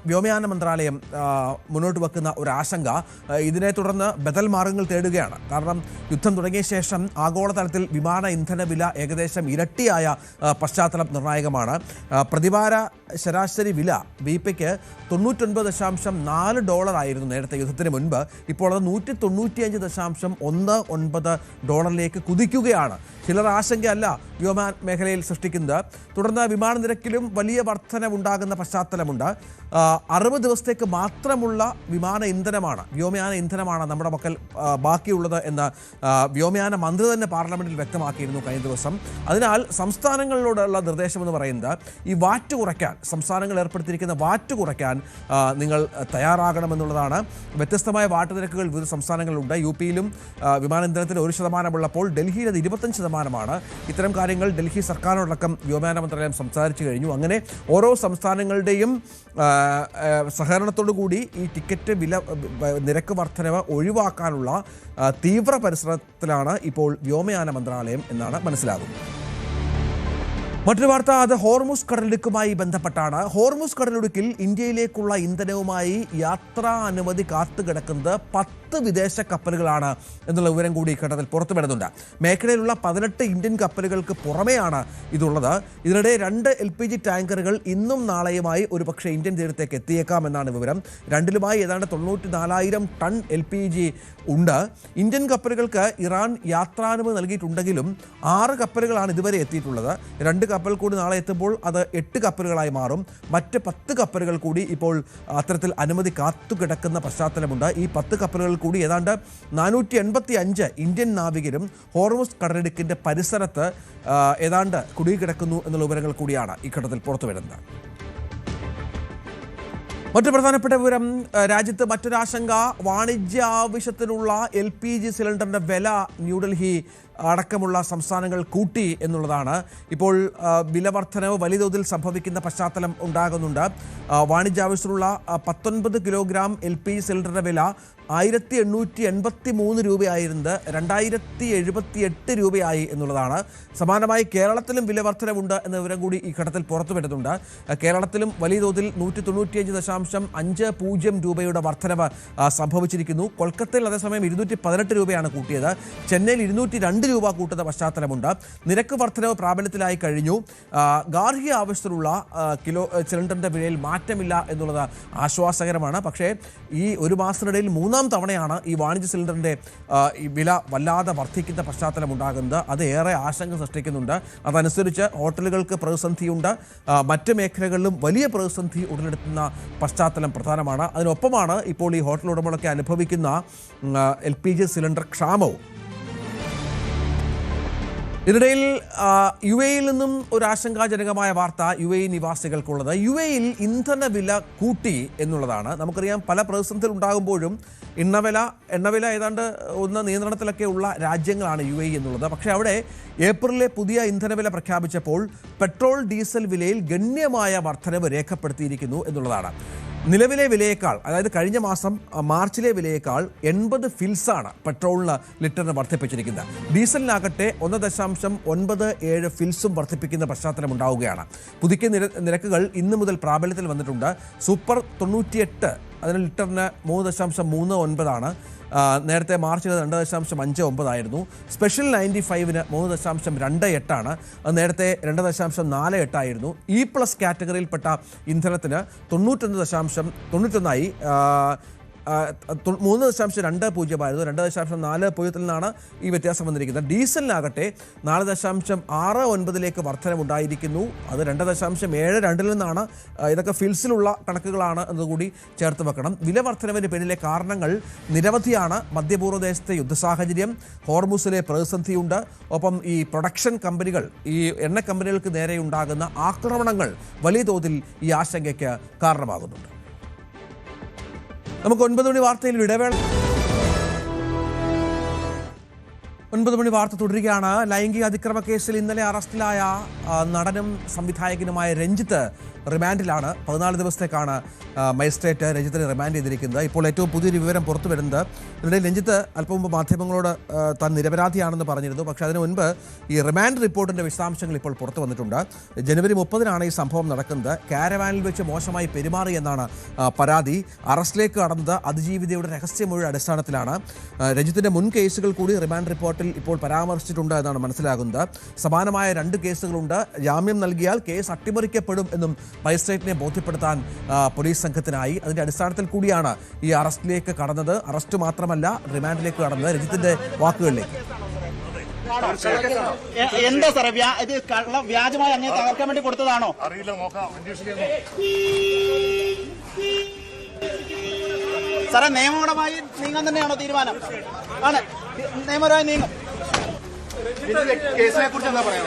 വ്യോമയാന മന്ത്രാലയം മുന്നോട്ട് വെക്കുന്ന ഒരു ആശങ്ക. ഇതിനെ തുടർന്ന് ബദൽ മാർഗങ്ങൾ തേടുകയാണ്. കാരണം യുദ്ധം തുടങ്ങിയ ശേഷം ആഗോളതലത്തിൽ വിമാന ഇന്ധന വില ഏകദേശം ഇരട്ടിയായ പശ്ചാത്തലം നിർണായകമാണ്. പ്രതിവാര ശരാശരി വില BPക്ക് $99.4 ആയിരുന്നു നേരത്തെ യുദ്ധത്തിന് മുൻപ്. ഇപ്പോൾ അത് $195.19 കുതിക്കുകയാണ്. ചിലർ ആശങ്കയല്ല വ്യോമ മേഖലയിൽ സൃഷ്ടിക്കുന്നത്. തുടർന്ന് വിമാന നിരക്കിലും വലിയ വർധനവുണ്ടാകുന്ന പശ്ചാത്തലമുണ്ട്. 60 ദിവസത്തേക്ക് മാത്രമുള്ള വ്യോമയാന ഇന്ധനമാണ് നമ്മുടെ പക്കൽ ബാക്കിയുള്ളത് എന്ന് വ്യോമയാന മന്ത്രി തന്നെ പാർലമെന്റിൽ വ്യക്തമാക്കിയിരുന്നു കഴിഞ്ഞ ദിവസം. അതിനാൽ സംസ്ഥാനങ്ങളോടുള്ള നിർദ്ദേശമെന്ന് പറയുന്നത് ഈ വാറ്റ് കുറയ്ക്കാൻ, സംസ്ഥാനങ്ങൾ ഏർപ്പെടുത്തിയിരിക്കുന്ന വാറ്റ് കുറയ്ക്കാൻ നിങ്ങൾ തയ്യാറാകണമെന്നുള്ളതാണ്. വ്യത്യസ്തമായ വാറ്റ് നിരക്കുകൾ വിവിധ സംസ്ഥാനങ്ങളിലുണ്ട്. UPയിലും വിമാന ഇന്ധനത്തിന് 1% ഉള്ളപ്പോൾ ഡൽഹിയിൽ അത് 25%. ഇത്തരം കാര്യങ്ങൾ ഡൽഹി സർക്കാരിനോടക്കം വ്യോമയാന മന്ത്രാലയം സംസാരിച്ചു കഴിഞ്ഞു. അങ്ങനെ ഓരോ സംസ്ഥാനങ്ങളുടെയും സഹകരണത്തോടു കൂടി ഈ ടിക്കറ്റ് നിരക്ക് വർധനവ് ഒഴിവാക്കാനുള്ള തീവ്ര പരിശ്രമത്തിലാണ് ഇപ്പോൾ വ്യോമയാന മന്ത്രാലയം എന്നാണ് മനസ്സിലാകുന്നത്. മറ്റൊരു വാർത്ത, അത് ഹോർമുസ് കടലിടുക്കുമായി ബന്ധപ്പെട്ടാണ്. ഹോർമുസ് കടലിടുക്കിൽ ഇന്ത്യയിലേക്കുള്ള ഇന്ധനവുമായി യാത്രാ അനുമതി കാത്തുകിടക്കുന്നത് 10 വിദേശ കപ്പലുകളാണ് എന്നുള്ള വിവരം കൂടി ഘട്ടത്തിൽ പുറത്തു വരുന്നുണ്ട്. മേഖലയിലുള്ള 18 ഇന്ത്യൻ കപ്പലുകൾക്ക് പുറമെയാണ് ഇതുള്ളത്. ഇതിനിടെ 2 LPG ടാങ്കറുകൾ ഇന്നും നാളെയുമായി ഒരുപക്ഷെ ഇന്ത്യൻ തീരത്തേക്ക് എത്തിയേക്കാമെന്നാണ് വിവരം. രണ്ടിലുമായി ഏതാണ്ട് 94,000 ടൺ LPG ഉണ്ട്. ഇന്ത്യൻ കപ്പലുകൾക്ക് ഇറാൻ യാത്രാനുമതി നൽകിയിട്ടുണ്ടെങ്കിലും 6 കപ്പലുകളാണ് ഇതുവരെ എത്തിയിട്ടുള്ളത്. 2 കപ്പൽ കൂടി നാളെ എത്തുമ്പോൾ അത് 8 കപ്പലുകളായി മാറും. മറ്റ് 10 കപ്പലുകൾ കൂടി ഇപ്പോൾ അത്തരത്തിൽ അനുമതി കാത്തുകിടക്കുന്ന പശ്ചാത്തലമുണ്ട്. ഈ 10 കപ്പലുകൾ കൂടി ഏതാണ്ട് 485 ഇന്ത്യൻ നാവികരും ഹോർമുസ് കടലിടുക്കിൻ്റെ പരിസരത്ത് ഏതാണ്ട് കുടുങ്ങിക്കിടക്കുന്നു എന്നുള്ള വിവരങ്ങൾ കൂടിയാണ് ഈ ഘട്ടത്തിൽ പുറത്തു വരുന്നത്. മറ്റു പ്രധാനപ്പെട്ട വിവരം, രാജ്യത്ത് മറ്റൊരാശങ്ക, വാണിജ്യ ആവശ്യത്തിനുള്ള LPG സിലിണ്ടറിൻ്റെ വില ന്യൂഡൽഹി അടക്കമുള്ള സംസ്ഥാനങ്ങൾ കൂട്ടി എന്നുള്ളതാണ്. ഇപ്പോൾ വില വർധനവ് വലിയ തോതിൽ സംഭവിക്കുന്ന പശ്ചാത്തലം ഉണ്ടാകുന്നുണ്ട്. വാണിജ്യാവശ്യത്തിനുള്ള 19 കിലോഗ്രാം LPG സിലിണ്ടറിൻ്റെ വില 1883 രൂപയായിരുന്നത് 2078 രൂപയായി എന്നുള്ളതാണ്. സമാനമായി കേരളത്തിലും വില വർധനവുണ്ട് എന്ന വിവരം കൂടി ഈ ഘട്ടത്തിൽ പുറത്തു വരുന്നുണ്ട്. കേരളത്തിലും വലിയ തോതിൽ 195.50 രൂപയുടെ വർധനവ് സംഭവിച്ചിരിക്കുന്നു. കൊൽക്കത്തയിൽ അതേസമയം 218 രൂപയാണ് കൂട്ടിയത്. ചെന്നൈയിൽ 202 രൂപ കൂട്ടുന്ന പശ്ചാത്തലമുണ്ട്. നിരക്ക് വർധനവ് പ്രാബല്യത്തിലായി കഴിഞ്ഞു. ഗാർഹിക ആവശ്യത്തിലുള്ള സിലിണ്ടറിൻ്റെ വിലയിൽ മാറ്റമില്ല എന്നുള്ളത് ആശ്വാസകരമാണ്. പക്ഷേ ഈ ഒരു മാസത്തിനിടയിൽ 3-ാം തവണയാണ് ഈ വാണിജ്യ സിലിണ്ടറിൻ്റെ വില വല്ലാതെ വർദ്ധിക്കുന്ന പശ്ചാത്തലം ഉണ്ടാകുന്നത്. അത് ഏറെ ആശങ്ക സൃഷ്ടിക്കുന്നുണ്ട്. അതനുസരിച്ച് ഹോട്ടലുകൾക്ക് പ്രതിസന്ധിയുണ്ട്. മറ്റ് മേഖലകളിലും വലിയ പ്രതിസന്ധി ഉടലെടുക്കുന്ന പശ്ചാത്തലം പ്രധാനമാണ്. അതിനൊപ്പമാണ് ഇപ്പോൾ ഈ ഹോട്ടൽ ഉടമകളൊക്കെ അനുഭവിക്കുന്ന LPG സിലിണ്ടർ ക്ഷാമവും. ഇതിനിടയിൽ UAE-യിൽ നിന്നും ഒരു ആശങ്കാജനകമായ വാർത്ത UAE നിവാസികൾക്കുള്ളത്. UAE-യിൽ ഇന്ധന വില കൂട്ടി എന്നുള്ളതാണ്. നമുക്കറിയാം, പല പ്രതിസന്ധികൾ ഉണ്ടാകുമ്പോഴും എണ്ണവില ഏതാണ്ട് ഒന്ന് നിയന്ത്രണത്തിലൊക്കെ ഉള്ള രാജ്യങ്ങളാണ് UAE എന്നുള്ളത്. പക്ഷേ അവിടെ ഏപ്രിലിലെ പുതിയ ഇന്ധനവില പ്രഖ്യാപിച്ചപ്പോൾ പെട്രോൾ ഡീസൽ വിലയിൽ ഗണ്യമായ വർധനവ് രേഖപ്പെടുത്തിയിരിക്കുന്നു എന്നുള്ളതാണ്. നിലവിലെ വിലയേക്കാൾ, അതായത് കഴിഞ്ഞ മാസം മാർച്ചിലെ വിലയേക്കാൾ 80 ഫിൽസാണ് പെട്രോളിന് ലിറ്ററിന് വർദ്ധിപ്പിച്ചിരിക്കുന്നത്. ഡീസലിനാകട്ടെ 1.97 ഫിൽസും വർദ്ധിപ്പിക്കുന്ന പശ്ചാത്തലം ഉണ്ടാവുകയാണ്. പുതുക്കിയ നിരക്കുകൾ ഇന്ന് മുതൽ പ്രാബല്യത്തിൽ വന്നിട്ടുണ്ട്. സൂപ്പർ 98 അതിന് ലിറ്ററിന് 3.39 ആണ്. നേരത്തെ മാർച്ചിൽ 2.59 ആയിരുന്നു. സ്പെഷ്യൽ 95-ന് 3.28 ആണ്. അത് നേരത്തെ 2.48 ആയിരുന്നു. E+ കാറ്റഗറിയിൽപ്പെട്ട ഇന്ധനത്തിന് 91.91ആയി. 3.20 ആയിരുന്നു. 2.40 നിന്നാണ് ഈ വ്യത്യാസം വന്നിരിക്കുന്നത്. ഡീസലിനാകട്ടെ 4.69 വർധനമുണ്ടായിരിക്കുന്നു. അത് 2.72 നിന്നാണ്. ഇതൊക്കെ ഫിൽസിലുള്ള കണക്കുകളാണ് എന്നുകൂടി ചേർത്ത് വെക്കണം. വില വർധനവിന് പിന്നിലെ കാരണങ്ങൾ നിരവധിയാണ്. മധ്യപൂർവ്വ ദേശത്തെ യുദ്ധസാഹചര്യം, ഹോർമുസിലെ പ്രതിസന്ധിയുണ്ട്. ഒപ്പം ഈ പ്രൊഡക്ഷൻ കമ്പനികൾ, ഈ എണ്ണ കമ്പനികൾക്ക് നേരെയുണ്ടാകുന്ന ആക്രമണങ്ങൾ വലിയ തോതിൽ ഈ ആശങ്കയ്ക്ക് കാരണമാകുന്നുണ്ട്. നമുക്ക് 9 മണി വാർത്തയിൽ ഇടവേള. 9 മണി വാർത്ത തുടരുകയാണ്. ലൈംഗിക അതിക്രമ കേസിൽ ഇന്നലെ അറസ്റ്റിലായ നടനും സംവിധായകനുമായ രഞ്ജിത്ത് റിമാൻഡിലാണ്. 14 ദിവസത്തേക്കാണ് മജിസ്ട്രേറ്റ് രഞ്ജിത്തിനെ റിമാൻഡ് ചെയ്തിരിക്കുന്നത്. ഇപ്പോൾ ഏറ്റവും പുതിയൊരു വിവരം പുറത്തു വരുന്നത്, ഇതിനിടെ രഞ്ജിത്ത് അല്പം മുമ്പ് മാധ്യമങ്ങളോട് താൻ നിരപരാധിയാണെന്ന് പറഞ്ഞിരുന്നു. പക്ഷേ അതിനു മുൻപ് ഈ റിമാൻഡ് റിപ്പോർട്ടിൻ്റെ വിശദാംശങ്ങൾ ഇപ്പോൾ പുറത്തു വന്നിട്ടുണ്ട്. ജനുവരി 30-നാണ് ഈ സംഭവം നടക്കുന്നത്. കാരവാനിൽ വെച്ച് മോശമായി പെരുമാറി എന്നാണ് പരാതി. അറസ്റ്റിലേക്ക് കടന്നത് അതിജീവിതയുടെ രഹസ്യമൊഴിയുടെ അടിസ്ഥാനത്തിലാണ്. രഞ്ജിത്തിൻ്റെ മുൻ കേസുകൾ കൂടി റിമാൻഡ് റിപ്പോർട്ടിൽ ഇപ്പോൾ പരാമർശിച്ചിട്ടുണ്ട് എന്നാണ് മനസ്സിലാകുന്നത്. സമാനമായ 2 കേസുകളുണ്ട്. ജാമ്യം നൽകിയാൽ കേസ് അട്ടിമറിക്കപ്പെടും എന്നും മജിസ്ട്രേറ്റിനെ ബോധ്യപ്പെടുത്താൻ പോലീസ് സംഘത്തിനായി. അതിന്റെ അടിസ്ഥാനത്തിൽ കൂടിയാണ് ഈ അറസ്റ്റിലേക്ക് കടന്നത്. അറസ്റ്റ് മാത്രമല്ല, റിമാൻഡിലേക്ക് കടന്നത്. രഞ്ജിത്തിന്റെ വാക്കുകളിലേക്ക്. എന്താ സാറേ ഇത് വ്യാജമായി അങ്ങനെ തകർക്കാൻ വേണ്ടി കൊടുത്തതാണോ? അറിയില്ല, നോക്കാം. സാറേ നിയമപരമായി നീങ്ങാൻ തന്നെയാണോ തീരുമാനം? ആണ്, നിയമപരമായി നീങ്ങും. കേസിനെ കുറിച്ച് എന്താ പറയാ?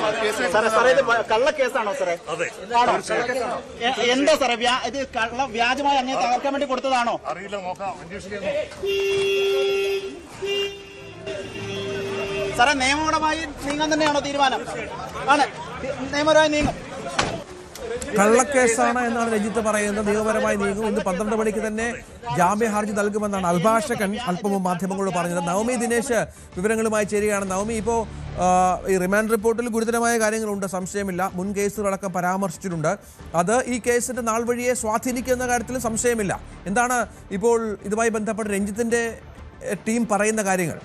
സാറേ ഇത് കള്ള കേസാണോ സാറേ? ആണോ? എന്താ സാറേ ഇത് വ്യാജമായി അങ്ങനെ തകർക്കാൻ വേണ്ടി കൊടുത്തതാണോ? അറിയില്ല, നോക്കാം. സാറേ നിയമപരമായി നീങ്ങാൻ തന്നെയാണോ തീരുമാനം? ആണ്, നിയമപരമായി നീങ്ങും. കള്ളക്കേസാണ് എന്നാണ് രഞ്ജിത്ത് പറയുന്നത്. നിയമപരമായി നീങ്ങും. ഇന്ന് 12 മണിക്ക് തന്നെ ജാമ്യ ഹർജി നൽകുമെന്നാണ് അഭിഭാഷകൻ അല്പം മാധ്യമങ്ങളോട് പറഞ്ഞത്. നവമി ദിനേശ് വിവരങ്ങളുമായി ചേരുകയാണ്. നവമി, ഇപ്പോൾ ഈ റിമാൻഡ് റിപ്പോർട്ടിൽ ഗുരുതരമായ കാര്യങ്ങളുണ്ട്, സംശയമില്ല. മുൻ കേസുകളടക്കം പരാമർശിച്ചിട്ടുണ്ട്. അത് ഈ കേസിന്റെ നാൾ വഴിയെ സ്വാധീനിക്കുന്ന കാര്യത്തിൽ സംശയമില്ല. എന്താണ് ഇപ്പോൾ ഇതുമായി ബന്ധപ്പെട്ട് രഞ്ജിത്തിന്റെ ടീം പറയുന്ന കാര്യങ്ങൾ?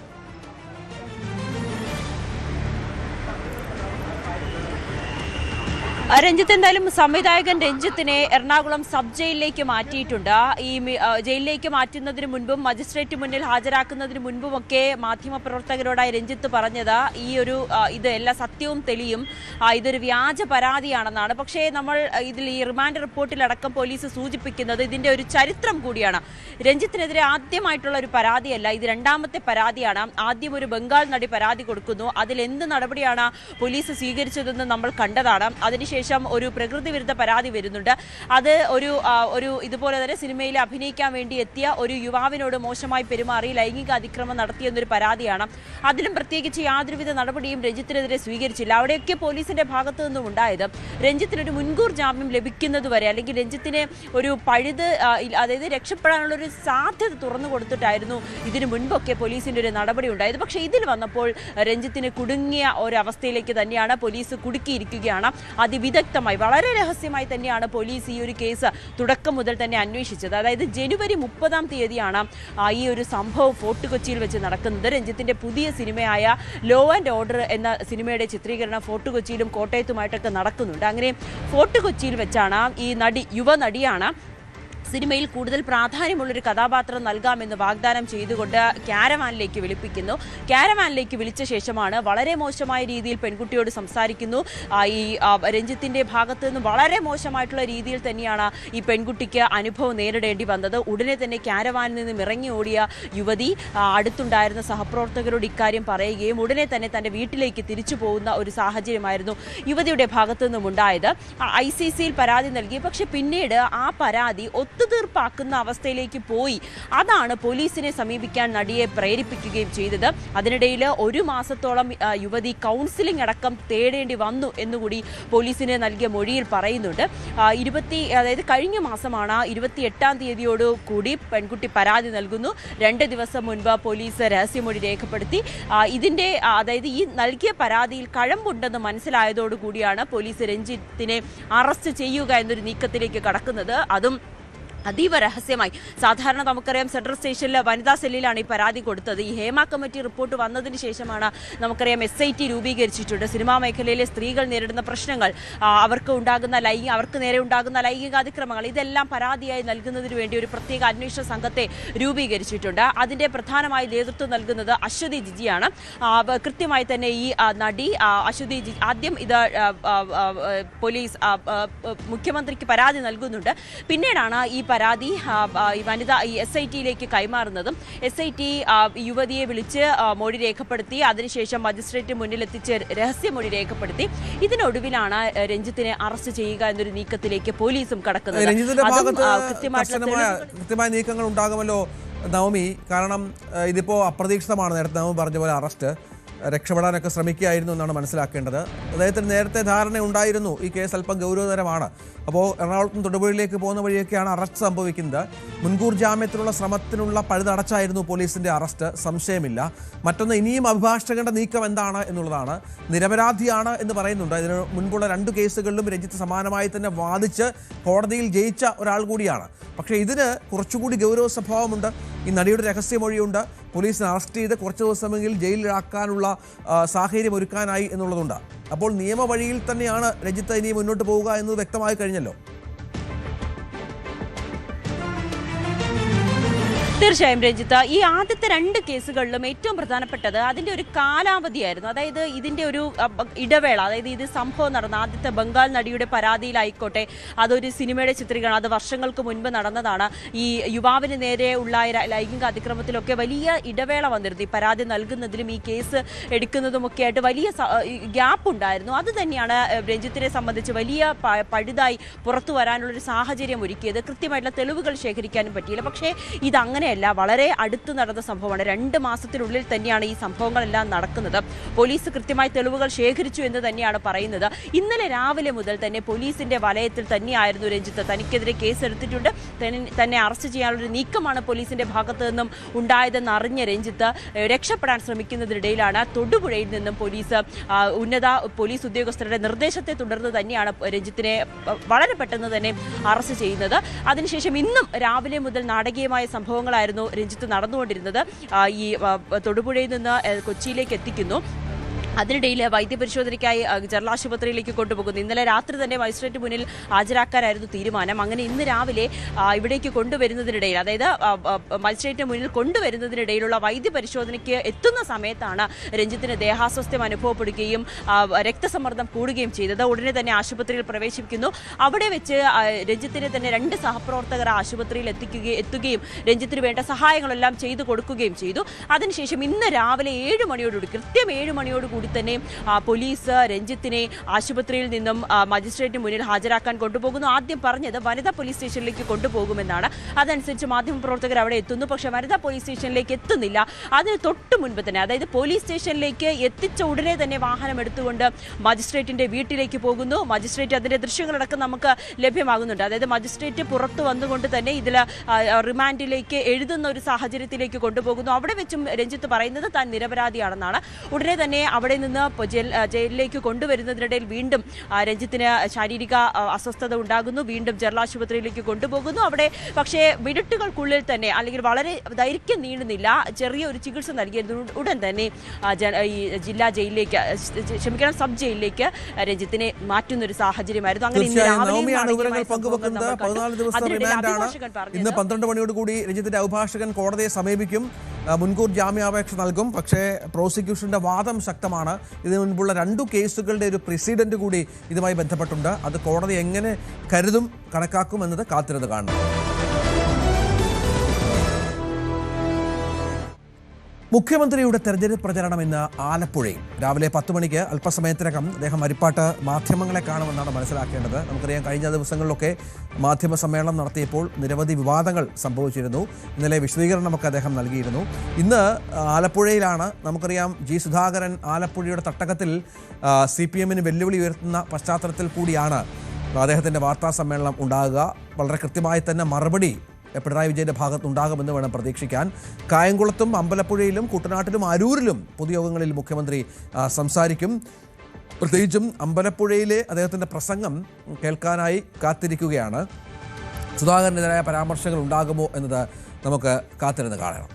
രഞ്ജിത്ത്, എന്തായാലും സംവിധായകൻ രഞ്ജിത്തിനെ എറണാകുളം സബ് ജയിലിലേക്ക് മാറ്റിയിട്ടുണ്ട്. ഈ ജയിലിലേക്ക് മാറ്റുന്നതിന് മുൻപും മജിസ്ട്രേറ്റ് മുന്നിൽ ഹാജരാക്കുന്നതിന് മുൻപുമൊക്കെ മാധ്യമപ്രവർത്തകരോടായി രഞ്ജിത്ത് പറഞ്ഞത് ഇത് എല്ലാ സത്യവും തെളിയും, ഇതൊരു വ്യാജ പരാതിയാണെന്നാണ്. പക്ഷേ നമ്മൾ ഇതിൽ ഈ റിമാൻഡ് റിപ്പോർട്ടിലടക്കം പോലീസ് സൂചിപ്പിക്കുന്നത് ഇതിന്റെ ഒരു ചരിത്രം കൂടിയാണ്. രഞ്ജിത്തിനെതിരെ ആദ്യമായിട്ടുള്ള ഒരു പരാതിയല്ല, ഇത് 2ാമത്തെ പരാതിയാണ്. ആദ്യം ഒരു ബംഗാൾ നടി പരാതി കൊടുക്കുന്നു. അതിൽ എന്ത് നടപടിയാണ് പോലീസ് സ്വീകരിച്ചതെന്ന് നമ്മൾ കണ്ടതാണ്. അതിനുശേഷം ഒരു പ്രകൃതി വിരുദ്ധ പരാതി വരുന്നുണ്ട്. അത് ഒരു ഇതുപോലെ തന്നെ സിനിമയിൽ അഭിനയിക്കാൻ വേണ്ടി എത്തിയ ഒരു യുവാവിനോട് മോശമായി പെരുമാറി ലൈംഗിക അതിക്രമം നടത്തിയെന്നൊരു പരാതിയാണ്. അതിലും പ്രത്യേകിച്ച് യാതൊരുവിധ നടപടിയും രഞ്ജിത്തിനെതിരെ സ്വീകരിച്ചില്ല. അവിടെയൊക്കെ പോലീസിന്റെ ഭാഗത്തു നിന്നും ഉണ്ടായത് രഞ്ജിത്തിനൊരു മുൻകൂർ ജാമ്യം ലഭിക്കുന്നതുവരെ, അല്ലെങ്കിൽ രഞ്ജിത്തിനെ ഒരു പഴുത്, അതായത് രക്ഷപ്പെടാനുള്ള ഒരു സാധ്യത തുറന്നു കൊടുത്തിട്ടായിരുന്നു ഇതിനു മുൻപൊക്കെ പോലീസിന്റെ ഒരു നടപടി ഉണ്ടായത്. പക്ഷേ ഇതിൽ വന്നപ്പോൾ രഞ്ജിത്തിന് കുടുങ്ങിയ ഒരവസ്ഥയിലേക്ക് തന്നെയാണ് പോലീസ് കുടുക്കിയിരിക്കുകയാണ്. വിദഗ്ധമായി വളരെ രഹസ്യമായി തന്നെയാണ് പോലീസ് ഈ ഒരു കേസ് തുടക്കം മുതൽ തന്നെ അന്വേഷിച്ചത്. അതായത് ജനുവരി 30-ാം തീയതിയാണ് ഈ ഒരു സംഭവം ഫോർട്ട് കൊച്ചിയിൽ വെച്ച് നടക്കുന്നത്. രഞ്ജിത്തിന്റെ പുതിയ സിനിമയായ ലോ ആൻഡ് ഓർഡർ എന്ന സിനിമയുടെ ചിത്രീകരണം ഫോർട്ട് കൊച്ചിയിലും കോട്ടയത്തുമായിട്ടൊക്കെ നടക്കുന്നുണ്ട്. അങ്ങനെ ഫോർട്ട് കൊച്ചിയിൽ വെച്ചാണ് ഈ യുവനടിയാണ് സിനിമയിൽ കൂടുതൽ പ്രാധാന്യമുള്ളൊരു കഥാപാത്രം നൽകാമെന്ന് വാഗ്ദാനം ചെയ്തുകൊണ്ട് ക്യാരവാനിലേക്ക് വിളിപ്പിക്കുന്നു. ക്യാരവാനിലേക്ക് വിളിച്ച ശേഷമാണ് വളരെ മോശമായ രീതിയിൽ പെൺകുട്ടിയോട് സംസാരിക്കുന്നു. ഈ രഞ്ജിത്തിന്റെ ഭാഗത്ത് നിന്ന് വളരെ മോശമായിട്ടുള്ള രീതിയിൽ തന്നെയാണ് ഈ പെൺകുട്ടിക്ക് അനുഭവം നേരിടേണ്ടി വന്നത്. ഉടനെ തന്നെ ക്യാരവാനിൽ നിന്നും ഇറങ്ങി ഓടിയ യുവതി അടുത്തുണ്ടായിരുന്ന സഹപ്രവർത്തകരോട് ഇക്കാര്യം പറയുകയും ഉടനെ തന്നെ തന്റെ വീട്ടിലേക്ക് തിരിച്ചു പോകുന്ന ഒരു സാഹചര്യമായിരുന്നു യുവതിയുടെ ഭാഗത്തു നിന്നും ഉണ്ടായത്. ICCയിൽ പരാതി നൽകി. പക്ഷെ പിന്നീട് ആ പരാതി ഒത്തുതീർപ്പാക്കുന്ന അവസ്ഥയിലേക്ക് പോയി. അതാണ് പോലീസിനെ സമീപിക്കാൻ നടിയെ പ്രേരിപ്പിക്കുകയും ചെയ്തത്. അതിനിടയിൽ 1 മാസത്തോളം യുവതി കൗൺസിലിംഗ് അടക്കം തേടേണ്ടി വന്നു എന്നുകൂടി പോലീസിന് നൽകിയ മൊഴിയിൽ പറയുന്നുണ്ട്. അതായത് കഴിഞ്ഞ മാസമാണ് 28-ാം തീയതിയോട് കൂടി പെൺകുട്ടി പരാതി നൽകുന്നു. 2 ദിവസം മുൻപ് പോലീസ് രഹസ്യമൊഴി രേഖപ്പെടുത്തി. അതായത് ഈ നൽകിയ പരാതിയിൽ കഴമ്പുണ്ടെന്ന് മനസ്സിലായതോടുകൂടിയാണ് പോലീസ് രഞ്ജിത്തിനെ അറസ്റ്റ് ചെയ്യുക എന്നൊരു നീക്കത്തിലേക്ക് കടക്കുന്നത്. അതും അതീവ രഹസ്യമായി. സാധാരണ നമുക്കറിയാം സെൻട്രൽ സ്റ്റേഷനിലെ വനിതാ സെല്ലിലാണ് ഈ പരാതി കൊടുത്തത്. ഈ ഹേമ കമ്മിറ്റി റിപ്പോർട്ട് വന്നതിന് ശേഷമാണ് നമുക്കറിയാം SIT രൂപീകരിച്ചിട്ടുണ്ട്. സിനിമാ മേഖലയിലെ സ്ത്രീകൾ നേരിടുന്ന പ്രശ്നങ്ങൾ, അവർക്ക് നേരെ ഉണ്ടാകുന്ന ലൈംഗിക അതിക്രമങ്ങൾ, ഇതെല്ലാം പരാതിയായി നൽകുന്നതിന് വേണ്ടി ഒരു പ്രത്യേക അന്വേഷണ സംഘത്തെ രൂപീകരിച്ചിട്ടുണ്ട്. അതിന്റെ പ്രധാനമായി നേതൃത്വം നൽകുന്നത് അശ്വതി ജിജിയാണ്. കൃത്യമായി തന്നെ ഈ നടി അശ്വതി ജിജി ആദ്യം ഇത് പോലീസ് മുഖ്യമന്ത്രിക്ക് പരാതി നൽകുന്നുണ്ട്. പിന്നീടാണ് ഈ പരാതി വനിതാ SITയിലേക്ക് കൈമാറുന്നതും SIT യുവതിയെ വിളിച്ച് മൊഴി രേഖപ്പെടുത്തി. അതിനുശേഷം മജിസ്ട്രേറ്റ് മുന്നിൽ എത്തിച്ച് രഹസ്യമൊഴി രേഖപ്പെടുത്തി. ഇതിനൊടുവിലാണ് രഞ്ജിത്തിനെ അറസ്റ്റ് ചെയ്യുക എന്നൊരു നീക്കത്തിലേക്ക് പോലീസും കടക്കുന്നത്. കൃത്യമായ നീക്കങ്ങൾ ഉണ്ടാകുമല്ലോ നവമി. കാരണം ഇതിപ്പോ അപ്രതീക്ഷിതമാണ്. നേരത്തെ നവമി പറഞ്ഞ പോലെ അറസ്റ്റ് രക്ഷപ്പെടാനൊക്കെ ശ്രമിക്കുകയായിരുന്നു എന്നാണ് മനസ്സിലാക്കേണ്ടത്. അദ്ദേഹത്തിന് നേരത്തെ ധാരണ ഉണ്ടായിരുന്നു ഈ കേസ് അല്പം ഗൗരവതരമാണ്. അപ്പോൾ എറണാകുളത്തും തൊടുപുഴയിലേക്ക് പോകുന്ന വഴിയൊക്കെയാണ് അറസ്റ്റ് സംഭവിക്കുന്നത്. മുൻകൂർ ജാമ്യത്തിനുള്ള ശ്രമത്തിനുള്ള പഴുതടച്ചായിരുന്നു പോലീസിന്റെ അറസ്റ്റ്, സംശയമില്ല. മറ്റൊന്ന്, ഇനിയും അഭിഭാഷകന്റെ നീക്കം എന്താണ് എന്നുള്ളതാണ്. നിരപരാധിയാണ് എന്ന് പറയുന്നുണ്ട്. ഇതിന് മുൻപുള്ള 2 കേസുകളിലും രഞ്ജിത്ത് സമാനമായി തന്നെ വാദിച്ച് കോടതിയിൽ ജയിച്ച ഒരാൾ കൂടിയാണ്. പക്ഷേ ഇതിന് കുറച്ചുകൂടി ഗൗരവ സ്വഭാവമുണ്ട്. ഈ നടിയുടെ രഹസ്യമൊഴിയുണ്ട്. പോലീസിനെ അറസ്റ്റ് ചെയ്ത് കുറച്ച് ദിവസമെങ്കിലും ജയിലിലാക്കാനുള്ള സാഹചര്യം ഒരുക്കാനായി എന്നുള്ളതുണ്ട്. അപ്പോൾ നിയമവഴിയിൽ തന്നെയാണ് രഞ്ജിത്ത് ഇനി മുന്നോട്ട് പോവുക എന്നത് വ്യക്തമായി കഴിഞ്ഞല്ലോ. തീർച്ചയായും രഞ്ജിത്ത്, ഈ ആദ്യത്തെ 2 കേസുകളിലും ഏറ്റവും പ്രധാനപ്പെട്ടത് അതിൻ്റെ ഒരു കാലാവധിയായിരുന്നു. അതായത് ഇതിൻ്റെ ഒരു ഇടവേള. അതായത് ഇത് സംഭവം നടന്ന ആദ്യത്തെ ബംഗാൾ നടിയുടെ പരാതിയിലായിക്കോട്ടെ, അതൊരു സിനിമയുടെ ചിത്രീകരണം, അത് വർഷങ്ങൾക്ക് മുൻപ് നടന്നതാണ്. ഈ യുവാവിന് നേരെ ഉള്ള ലൈംഗിക അതിക്രമത്തിലൊക്കെ വലിയ ഇടവേള വന്നിരുന്നു. ഈ പരാതി നൽകുന്നതിലും ഈ കേസ് എടുക്കുന്നതുമൊക്കെ ആയിട്ട് വലിയ ഗ്യാപ്പ് ഉണ്ടായിരുന്നു. അത് തന്നെയാണ് രഞ്ജിത്തിനെ സംബന്ധിച്ച് വലിയ പഴുതായി പുറത്തു വരാനുള്ളൊരു സാഹചര്യം ഒരുക്കിയത്. കൃത്യമായിട്ടുള്ള തെളിവുകൾ ശേഖരിക്കാനും പറ്റിയില്ല. പക്ഷേ ഇതങ്ങനെ വളരെ അടുത്ത് നടന്ന സംഭവമാണ്. 2 മാസത്തിനുള്ളിൽ തന്നെയാണ് ഈ സംഭവങ്ങളെല്ലാം നടക്കുന്നത്. പോലീസ് കൃത്യമായി തെളിവുകൾ ശേഖരിച്ചു എന്ന് തന്നെയാണ് പറയുന്നത്. ഇന്നലെ രാവിലെ മുതൽ തന്നെ പോലീസിന്റെ വലയത്തിൽ തന്നെയായിരുന്നു രഞ്ജിത്ത്. തനിക്കെതിരെ കേസെടുത്തിട്ടുണ്ട്, തന്നെ അറസ്റ്റ് ചെയ്യാനുള്ളൊരു നീക്കമാണ് പോലീസിന്റെ ഭാഗത്തു നിന്നും ഉണ്ടായതെന്ന് അറിഞ്ഞ രഞ്ജിത്ത് രക്ഷപ്പെടാൻ ശ്രമിക്കുന്നതിനിടയിലാണ് തൊടുപുഴയിൽ നിന്നും ഉന്നത പോലീസ് ഉദ്യോഗസ്ഥരുടെ നിർദ്ദേശത്തെ തുടർന്ന് തന്നെയാണ് രഞ്ജിത്തിനെ വളരെ പെട്ടെന്ന് തന്നെ അറസ്റ്റ് ചെയ്യുന്നത്. അതിനുശേഷം ഇന്നും രാവിലെ മുതൽ നാടകീയമായ സംഭവങ്ങളായിരുന്നു രഞ്ജിത്ത് നടന്നുകൊണ്ടിരുന്നത്. ഈ തൊടുപുഴയിൽ നിന്ന് കൊച്ചിയിലേക്ക് എത്തിക്കുന്നു. അതിനിടയിൽ വൈദ്യപരിശോധനയ്ക്കായി ജനറൽ ആശുപത്രിയിലേക്ക് കൊണ്ടുപോകുന്നു. ഇന്നലെ രാത്രി തന്നെ മജിസ്ട്രേറ്റ് മുന്നിൽ ഹാജരാക്കാനായിരുന്നു തീരുമാനം. അങ്ങനെ ഇന്ന് രാവിലെ ഇവിടേക്ക് കൊണ്ടുവരുന്നതിനിടയിൽ, അതായത് മജിസ്ട്രേറ്റ് മുന്നിൽ കൊണ്ടുവരുന്നതിനിടയിലുള്ള വൈദ്യപരിശോധനയ്ക്ക് എത്തുന്ന സമയത്താണ് രഞ്ജിത്തിന് ദേഹാസ്വാസ്ഥ്യം അനുഭവപ്പെടുകയും രക്തസമ്മർദ്ദം കൂടുകയും ചെയ്തത്. ഉടനെ തന്നെ ആശുപത്രിയിൽ പ്രവേശിപ്പിക്കുന്നു. അവിടെ വെച്ച് രഞ്ജിത്തിന് തന്നെ 2 സഹപ്രവർത്തകർ ആശുപത്രിയിൽ എത്തുകയും രഞ്ജിത്തിന് വേണ്ട സഹായങ്ങളെല്ലാം ചെയ്തു കൊടുക്കുകയും ചെയ്തു. അതിനുശേഷം ഇന്ന് രാവിലെ 7 മണിയോടുകൂടി, കൃത്യം 7 മണിയോടുകൂടി തന്നെ പോലീസ് രഞ്ജിത്തിനെ ആശുപത്രിയിൽ നിന്നും മജിസ്ട്രേറ്റിന് മുന്നിൽ ഹാജരാക്കാൻ കൊണ്ടുപോകുന്നു. ആദ്യം പറഞ്ഞത് വനിതാ പോലീസ് സ്റ്റേഷനിലേക്ക് കൊണ്ടുപോകുമെന്നാണ്. അതനുസരിച്ച് മാധ്യമപ്രവർത്തകർ അവിടെ എത്തുന്നു. പക്ഷേ വനിതാ പോലീസ് സ്റ്റേഷനിലേക്ക് എത്തുന്നില്ല. അതിന് തൊട്ട് മുൻപ് തന്നെ, അതായത് പോലീസ് സ്റ്റേഷനിലേക്ക് എത്തിച്ച ഉടനെ തന്നെ വാഹനം എടുത്തുകൊണ്ട് മജിസ്ട്രേറ്റിന്റെ വീട്ടിലേക്ക് പോകുന്നു. മജിസ്ട്രേറ്റ് അതിന്റെ ദൃശ്യങ്ങളടക്കം നമുക്ക് ലഭ്യമാകുന്നുണ്ട്. അതായത് മജിസ്ട്രേറ്റ് പുറത്തു വന്നുകൊണ്ട് തന്നെ ഇതിൽ റിമാൻഡിലേക്ക് എഴുതുന്ന ഒരു സാഹചര്യത്തിലേക്ക് കൊണ്ടുപോകുന്നു. അവിടെ വെച്ചും രഞ്ജിത്ത് പറയുന്നത് താൻ നിരപരാധിയാണെന്നാണ്. ഉടനെ തന്നെ അവിടെ അവിടെ നിന്ന് ജയിലിലേക്ക് കൊണ്ടുവരുന്നതിനിടയിൽ വീണ്ടും രഞ്ജിത്തിന് ശാരീരിക അസ്വസ്ഥത ഉണ്ടാകുന്നു. വീണ്ടും ജനറൽ ആശുപത്രിയിലേക്ക് കൊണ്ടുപോകുന്നു. അവിടെ പക്ഷേ മിനിറ്റുകൾക്കുള്ളിൽ തന്നെ, അല്ലെങ്കിൽ വളരെ ദൈർഘ്യം നീളുന്നില്ല, ചെറിയ ഒരു ചികിത്സ നൽകിയത് ഉടൻ തന്നെ ഈ ജില്ലാ ജയിലിലേക്ക്, സബ് ജയിലിലേക്ക് രഞ്ജിത്തിനെ മാറ്റുന്ന ഒരു സാഹചര്യമായിരുന്നു. അങ്ങനെ ഇന്ന് പങ്കുവെക്കുന്നത് 14 ദിവസത്തെ റിമാൻഡാണ്. ഇന്ന് 12 മണിയോടുകൂടി രഞ്ജിത്തിന്റെ അഭിഭാഷകൻ കോടതിയെ സമീപിക്കും. മുൻകൂർ ജാമ്യാപേക്ഷ നൽകും. പക്ഷേ പ്രോസിക്യൂഷന്റെ വാദം ശക്തമാണ്. ഇതിനു മുൻപുള്ള 2 കേസുകളുടെ ഒരു പ്രസിഡന്റ് കൂടി ഇതുമായി ബന്ധപ്പെട്ടുണ്ട്. അത് കോടതി എങ്ങനെ കരുതും, കണക്കാക്കും എന്നത് കാത്തിരുന്ന് കാണണം. മുഖ്യമന്ത്രിയുടെ തെരഞ്ഞെടുപ്പ് പ്രചരണം ഇന്ന് ആലപ്പുഴയിൽ രാവിലെ 10 മണിക്ക്. അല്പസമയത്തിനകം അദ്ദേഹം ഹരിപ്പാട്ട് മാധ്യമങ്ങളെ കാണുമെന്നാണ് മനസ്സിലാക്കേണ്ടത്. നമുക്കറിയാം, കഴിഞ്ഞ ദിവസങ്ങളിലൊക്കെ മാധ്യമ സമ്മേളനം നടത്തിയപ്പോൾ നിരവധി വിവാദങ്ങൾ സംഭവിച്ചിരുന്നു. ഇന്നലെ വിശദീകരണമൊക്കെ അദ്ദേഹം നൽകിയിരുന്നു. ഇന്ന് ആലപ്പുഴയിലാണ്. നമുക്കറിയാം, ജി സുധാകരൻ ആലപ്പുഴയുടെ തട്ടകത്തിൽ CPM-ന് വെല്ലുവിളി ഉയർത്തുന്ന പശ്ചാത്തലത്തിൽ കൂടിയാണ് അദ്ദേഹത്തിൻ്റെ വാർത്താ സമ്മേളനം ഉണ്ടാകുക. വളരെ കൃത്യമായി തന്നെ മറുപടി പിണറായി വിജയന്റെ ഭാഗത്തുണ്ടാകുമെന്ന് വേണം പ്രതീക്ഷിക്കാൻ. കായംകുളത്തും അമ്പലപ്പുഴയിലും കുട്ടനാട്ടിലും അരൂരിലും പൊതുയോഗങ്ങളിൽ മുഖ്യമന്ത്രി സംസാരിക്കും. പ്രത്യേകിച്ചും അമ്പലപ്പുഴയിലെ അദ്ദേഹത്തിൻ്റെ പ്രസംഗം കേൾക്കാനായി കാത്തിരിക്കുകയാണ്. സുധാകരനെതിരായ പരാമർശങ്ങൾ ഉണ്ടാകുമോ എന്നത് നമുക്ക് കാത്തിരുന്ന് കാണണം.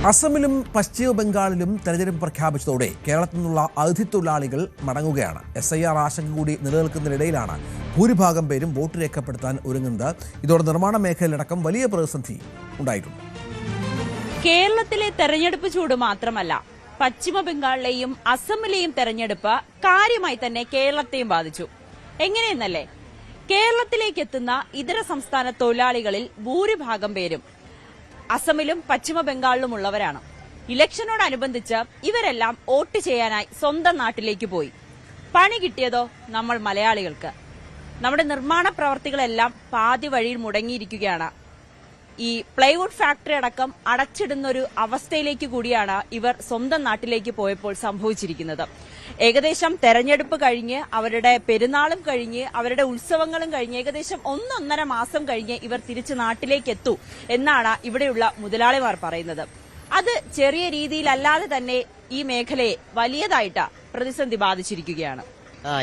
അസമിലും പശ്ചിമ ബംഗാളിലും തെരഞ്ഞെടുപ്പ് പ്രഖ്യാപിച്ചതോടെ കേരളത്തിൽ നിന്നുള്ള അതിഥി തൊഴിലാളികൾ മടങ്ങുകയാണ്. SIR ആശങ്ക കൂടി നിലനിൽക്കുന്നതിനിടയിലാണ് ഭൂരിഭാഗം പേരും വോട്ട് രേഖപ്പെടുത്താൻ ഒരുങ്ങുന്നത്. ഇതോടെ നിർമ്മാണ മേഖലയിലടക്കം വലിയ പ്രതിസന്ധി ഉണ്ടായിട്ടുണ്ട്. കേരളത്തിലെ തെരഞ്ഞെടുപ്പ് ചൂട് മാത്രമല്ല, പശ്ചിമ ബംഗാളിലെയും അസമിലെയും തെരഞ്ഞെടുപ്പ് കാര്യമായി തന്നെ കേരളത്തെയും ബാധിച്ചു. എങ്ങനെയെന്നല്ലേ, കേരളത്തിലേക്ക് എത്തുന്ന ഇതര സംസ്ഥാന തൊഴിലാളികളിൽ ഭൂരിഭാഗം പേരും അസമിലും പശ്ചിമ ബംഗാളിലുമുള്ളവരാണ്. ഇലക്ഷനോടനുബന്ധിച്ച് ഇവരെല്ലാം വോട്ട് ചെയ്യാനായി സ്വന്തം നാട്ടിലേക്ക് പോയി. പണി കിട്ടിയതോ നമ്മൾ മലയാളികൾക്ക്. നമ്മുടെ നിർമ്മാണ പ്രവർത്തികളെല്ലാം പാതി വഴിയിൽ മുടങ്ങിയിരിക്കുകയാണ്. ഈ പ്ലൈവുഡ് ഫാക്ടറി അടക്കം അടച്ചിടുന്ന ഒരു അവസ്ഥയിലേക്ക് കൂടിയാണ് ഇവർ സ്വന്തം നാട്ടിലേക്ക് പോയപ്പോൾ സംഭവിച്ചിരിക്കുന്നത്. ഏകദേശം തെരഞ്ഞെടുപ്പ് കഴിഞ്ഞ്, അവരുടെ പെരുന്നാളും കഴിഞ്ഞ്, അവരുടെ ഉത്സവങ്ങളും കഴിഞ്ഞ് ഏകദേശം 1.5 മാസം കഴിഞ്ഞ് ഇവർ തിരിച്ച് നാട്ടിലേക്ക് എത്തൂ എന്നാണ് ഇവിടെയുള്ള മുതലാളിമാർ പറയുന്നത്. അത് ചെറിയ രീതിയിലല്ലാതെ തന്നെ ഈ മേഖലയെ വലിയതായിട്ട് പ്രതിസന്ധി ബാധിച്ചിരിക്കുകയാണ്.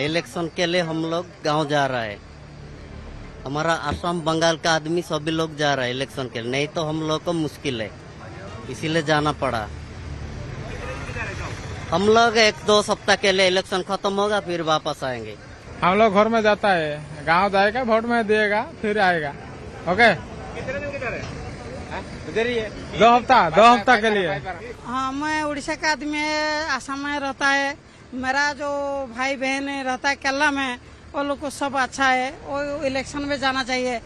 इलेक्शन के लिए हम लोग गांव जा रहा है. हमारा असम बंगाल का आदमी सभी लोग जा रहा है इलेक्शन के लिए, नहीं तो हम लोग को मुश्किल है, इसीलिए जाना पड़ा. हम लोग 1-2 सप्ताह के लिए इलेक्शन खत्म होगा फिर वापस आएंगे. हम लोग घर में जाता है, गांव जाएगा, वोट में देगा, फिर आएगा. ओके, कितने दिन के लिए? 2 हफ्ता के लिए. हाँ, मैं उड़ीसा का आदमी है, आसाम में रहता है. मेरा जो भाई बहन रहता है केरला में, वो लोग को सब अच्छा है, वो इलेक्शन में जाना चाहिए.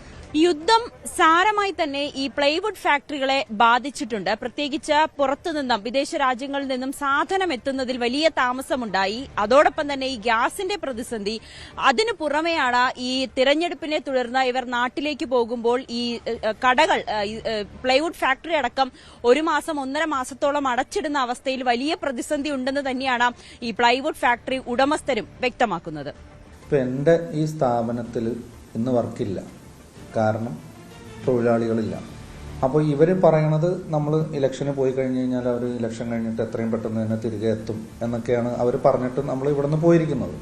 യുദ്ധം സാരമായി തന്നെ ഈ പ്ലൈവുഡ് ഫാക്ടറികളെ ബാധിച്ചിട്ടുണ്ട്. പ്രത്യേകിച്ച് പുറത്തുനിന്നും വിദേശ രാജ്യങ്ങളിൽ നിന്നും സാധനം എത്തുന്നതിൽ വലിയ താമസമുണ്ടായി. അതോടൊപ്പം തന്നെ ഈ ഗ്യാസിന്റെ പ്രതിസന്ധി, അതിനു പുറമെയാണ് ഈ തിരഞ്ഞെടുപ്പിനെ തുടർന്ന് ഇവർ നാട്ടിലേക്ക് പോകുമ്പോൾ ഈ കടകൾ, പ്ലൈവുഡ് ഫാക്ടറി അടക്കം 1 മാസം 1.5 മാസത്തോളം അടച്ചിടുന്ന അവസ്ഥയിൽ വലിയ പ്രതിസന്ധി ഉണ്ടെന്ന് തന്നെയാണ് ഈ പ്ലൈവുഡ് ഫാക്ടറി ഉടമസ്ഥരും വ്യക്തമാക്കുന്നത്. എന്റെ ഈ സ്ഥാപനത്തിൽ ഇന്ന് വർക്കില്ല, കാരണം തൊഴിലാളികളില്ല. അപ്പോൾ ഇവർ പറയണത് നമ്മൾ ഇലക്ഷന് പോയി കഴിഞ്ഞ് കഴിഞ്ഞാൽ അവർ ഇലക്ഷൻ കഴിഞ്ഞിട്ട് എത്രയും പെട്ടെന്ന് തന്നെ തിരികെ എത്തും എന്നൊക്കെയാണ് അവർ പറഞ്ഞിട്ട് നമ്മൾ ഇവിടെ നിന്ന് പോയിരിക്കുന്നത്.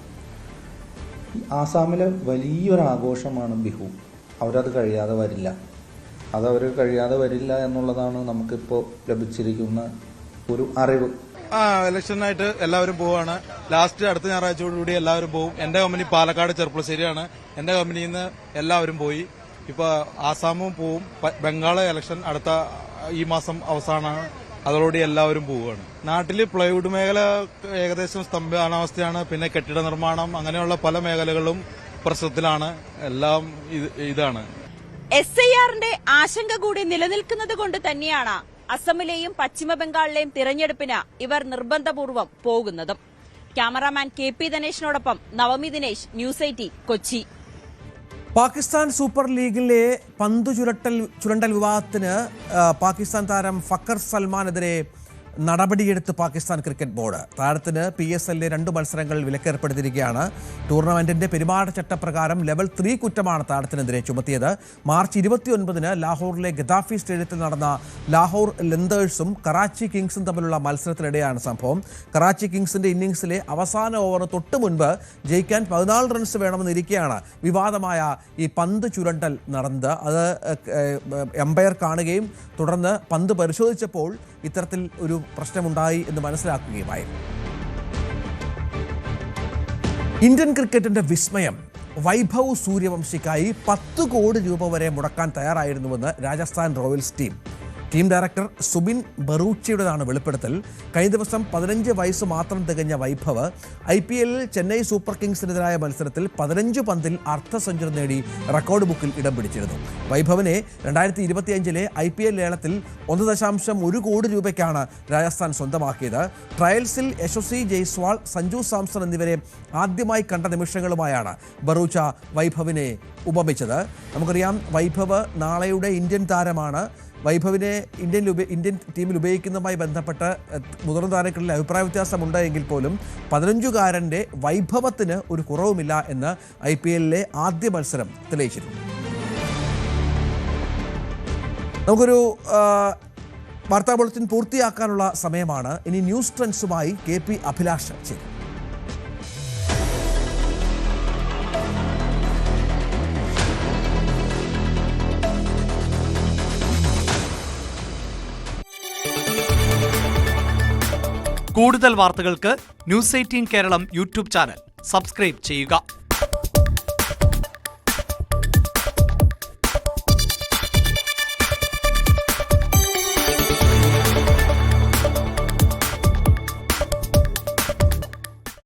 ആസാമിലെ വലിയൊരു ആഘോഷമാണ് ബിഹു. അവരത് കഴിയാതെ വരില്ല. അതവർ കഴിയാതെ വരില്ല എന്നുള്ളതാണ് നമുക്കിപ്പോൾ ലഭിച്ചിരിക്കുന്ന ഒരു അറിവ്. ഇലക്ഷനായിട്ട് എല്ലാവരും പോവാണ്. ലാസ്റ്റ് അടുത്ത ഞായറാഴ്ചയോടുകൂടി എല്ലാവരും പോകും. എന്റെ കമ്പനി പാലക്കാട് ചെർപ്പുളശ്ശേരിയാണ്. എന്റെ കമ്പനിയിൽ നിന്ന് എല്ലാവരും പോയി. ഇപ്പൊ ആസാമും പോവും. ബംഗാള് ഇലക്ഷൻ അടുത്ത ഈ മാസം അവസാനമാണ്. അതോടുകൂടി എല്ലാവരും പോവുകയാണ്. നാട്ടില് പ്ലൈവുഡ് മേഖല ഏകദേശം സ്തംഭനാവസ്ഥയാണ്. പിന്നെ കെട്ടിട നിർമ്മാണം, അങ്ങനെയുള്ള പല മേഖലകളും പ്രശ്നത്തിലാണ്. എല്ലാം ഇതാണ്. SIR-ന്റെ ആശങ്ക കൂടി നിലനിൽക്കുന്നത് കൊണ്ട് തന്നെയാണ് അസമിലെയും പശ്ചിമ ബംഗാളിലെയും തിരഞ്ഞെടുപ്പിന് ഇവർ നിർബന്ധപൂർവ്വം പോകുന്നതും. ക്യാമറാമാൻ KP ദിനേശിനോടൊപ്പം നവമി ദിനേശ്, ന്യൂസ് 18 കൊച്ചി. പാകിസ്ഥാൻ സൂപ്പർ ലീഗിലെ പന്തു ചുരണ്ടൽ വിവാദത്തിന് പാകിസ്ഥാൻ താരം ഫക്കർ സൽമാനെതിരെ നടപടിയെടുത്ത് പാകിസ്ഥാൻ ക്രിക്കറ്റ് ബോർഡ്. താരത്തിന് PSL 2 മത്സരങ്ങളിൽ വിലക്കേർപ്പെടുത്തിയിരിക്കുകയാണ്. ടൂർണമെന്റിന്റെ പെരുമാറ്റച്ചട്ടപ്രകാരം ലെവൽ 3 കുറ്റമാണ് താരത്തിനെതിരെ ചുമത്തിയത്. മാർച്ച് 29 ലാഹോറിലെ ഗദാഫി സ്റ്റേഡിയത്തിൽ നടന്ന ലാഹോർ ലന്തേഴ്സും കറാച്ചി കിങ്സും തമ്മിലുള്ള മത്സരത്തിനിടെയാണ് സംഭവം. കറാച്ചി കിങ്സിന്റെ ഇന്നിംഗ്സിലെ അവസാന ഓവർ തൊട്ട് മുൻപ് ജയിക്കാൻ 14 റൺസ് വേണമെന്നിരിക്കെയാണ് വിവാദമായ ഈ പന്ത് ചുരണ്ടൽ നടന്നത്. അത് എംപയർ കാണുകയും തുടർന്ന് പന്ത് പരിശോധിച്ചപ്പോൾ ഇത്തരത്തിൽ ഒരു പ്രശ്നമുണ്ടായി എന്ന് മനസ്സിലാക്കുകയുമായിരുന്നു. ഇന്ത്യൻ ക്രിക്കറ്റിന്റെ വിസ്മയം വൈഭവ് സൂര്യവംശിക്കായി 10 കോടി രൂപ വരെ മുടക്കാൻ തയ്യാറായിരുന്നുവെന്ന് Rajasthan Royals team director Zubin ബറൂച്ചിയുടേതാണ് വെളിപ്പെടുത്തൽ. കഴിഞ്ഞ ദിവസം 15 വയസ്സ് മാത്രം തികഞ്ഞ വൈഭവ് IPL ചെന്നൈ സൂപ്പർ കിങ്സിനെതിരായ മത്സരത്തിൽ 15 പന്തിൽ അർദ്ധ സെഞ്ചുറി നേടി റെക്കോർഡ് ബുക്കിൽ ഇടം പിടിച്ചിരുന്നു. വൈഭവിനെ 2025 IPL ലേലത്തിൽ 1.1 കോടി രൂപയ്ക്കാണ് രാജസ്ഥാൻ സ്വന്തമാക്കിയത്. ട്രയൽസിൽ യശസ്വി ജയ്സ്വാൾ, സഞ്ജു സാംസൺ എന്നിവരെ ആദ്യമായി കണ്ട നിമിഷങ്ങളുമായാണ് ബറൂച്ച വൈഭവിനെ ഉപമിച്ചത്. നമുക്കറിയാം, വൈഭവ് നാളെയുടെ ഇന്ത്യൻ താരമാണ്. വൈഭവിനെ ഇന്ത്യൻ ടീമിൽ ഉപയോഗിക്കുന്നതുമായി ബന്ധപ്പെട്ട് മുതിർന്ന താരങ്ങളിൽ അഭിപ്രായ വ്യത്യാസമുണ്ട് എങ്കിൽ പോലും 15-കാരൻ്റെ വൈഭവത്തിന് ഒരു കുറവുമില്ല എന്ന് IPL ആദ്യ മത്സരം തെളിയിച്ചിരുന്നു. നമുക്കൊരു വാർത്താ ബുള്ളറ്റിൻ പൂർത്തിയാക്കാനുള്ള സമയമാണ്. ഇനി ന്യൂസ് ട്രെൻഡ്സുമായി KP അഭിലാഷ് ചേരും. കൂടുതൽ വാർത്തകൾക്ക് News 18 Keralam YouTube channel subscribe ചെയ്യുക.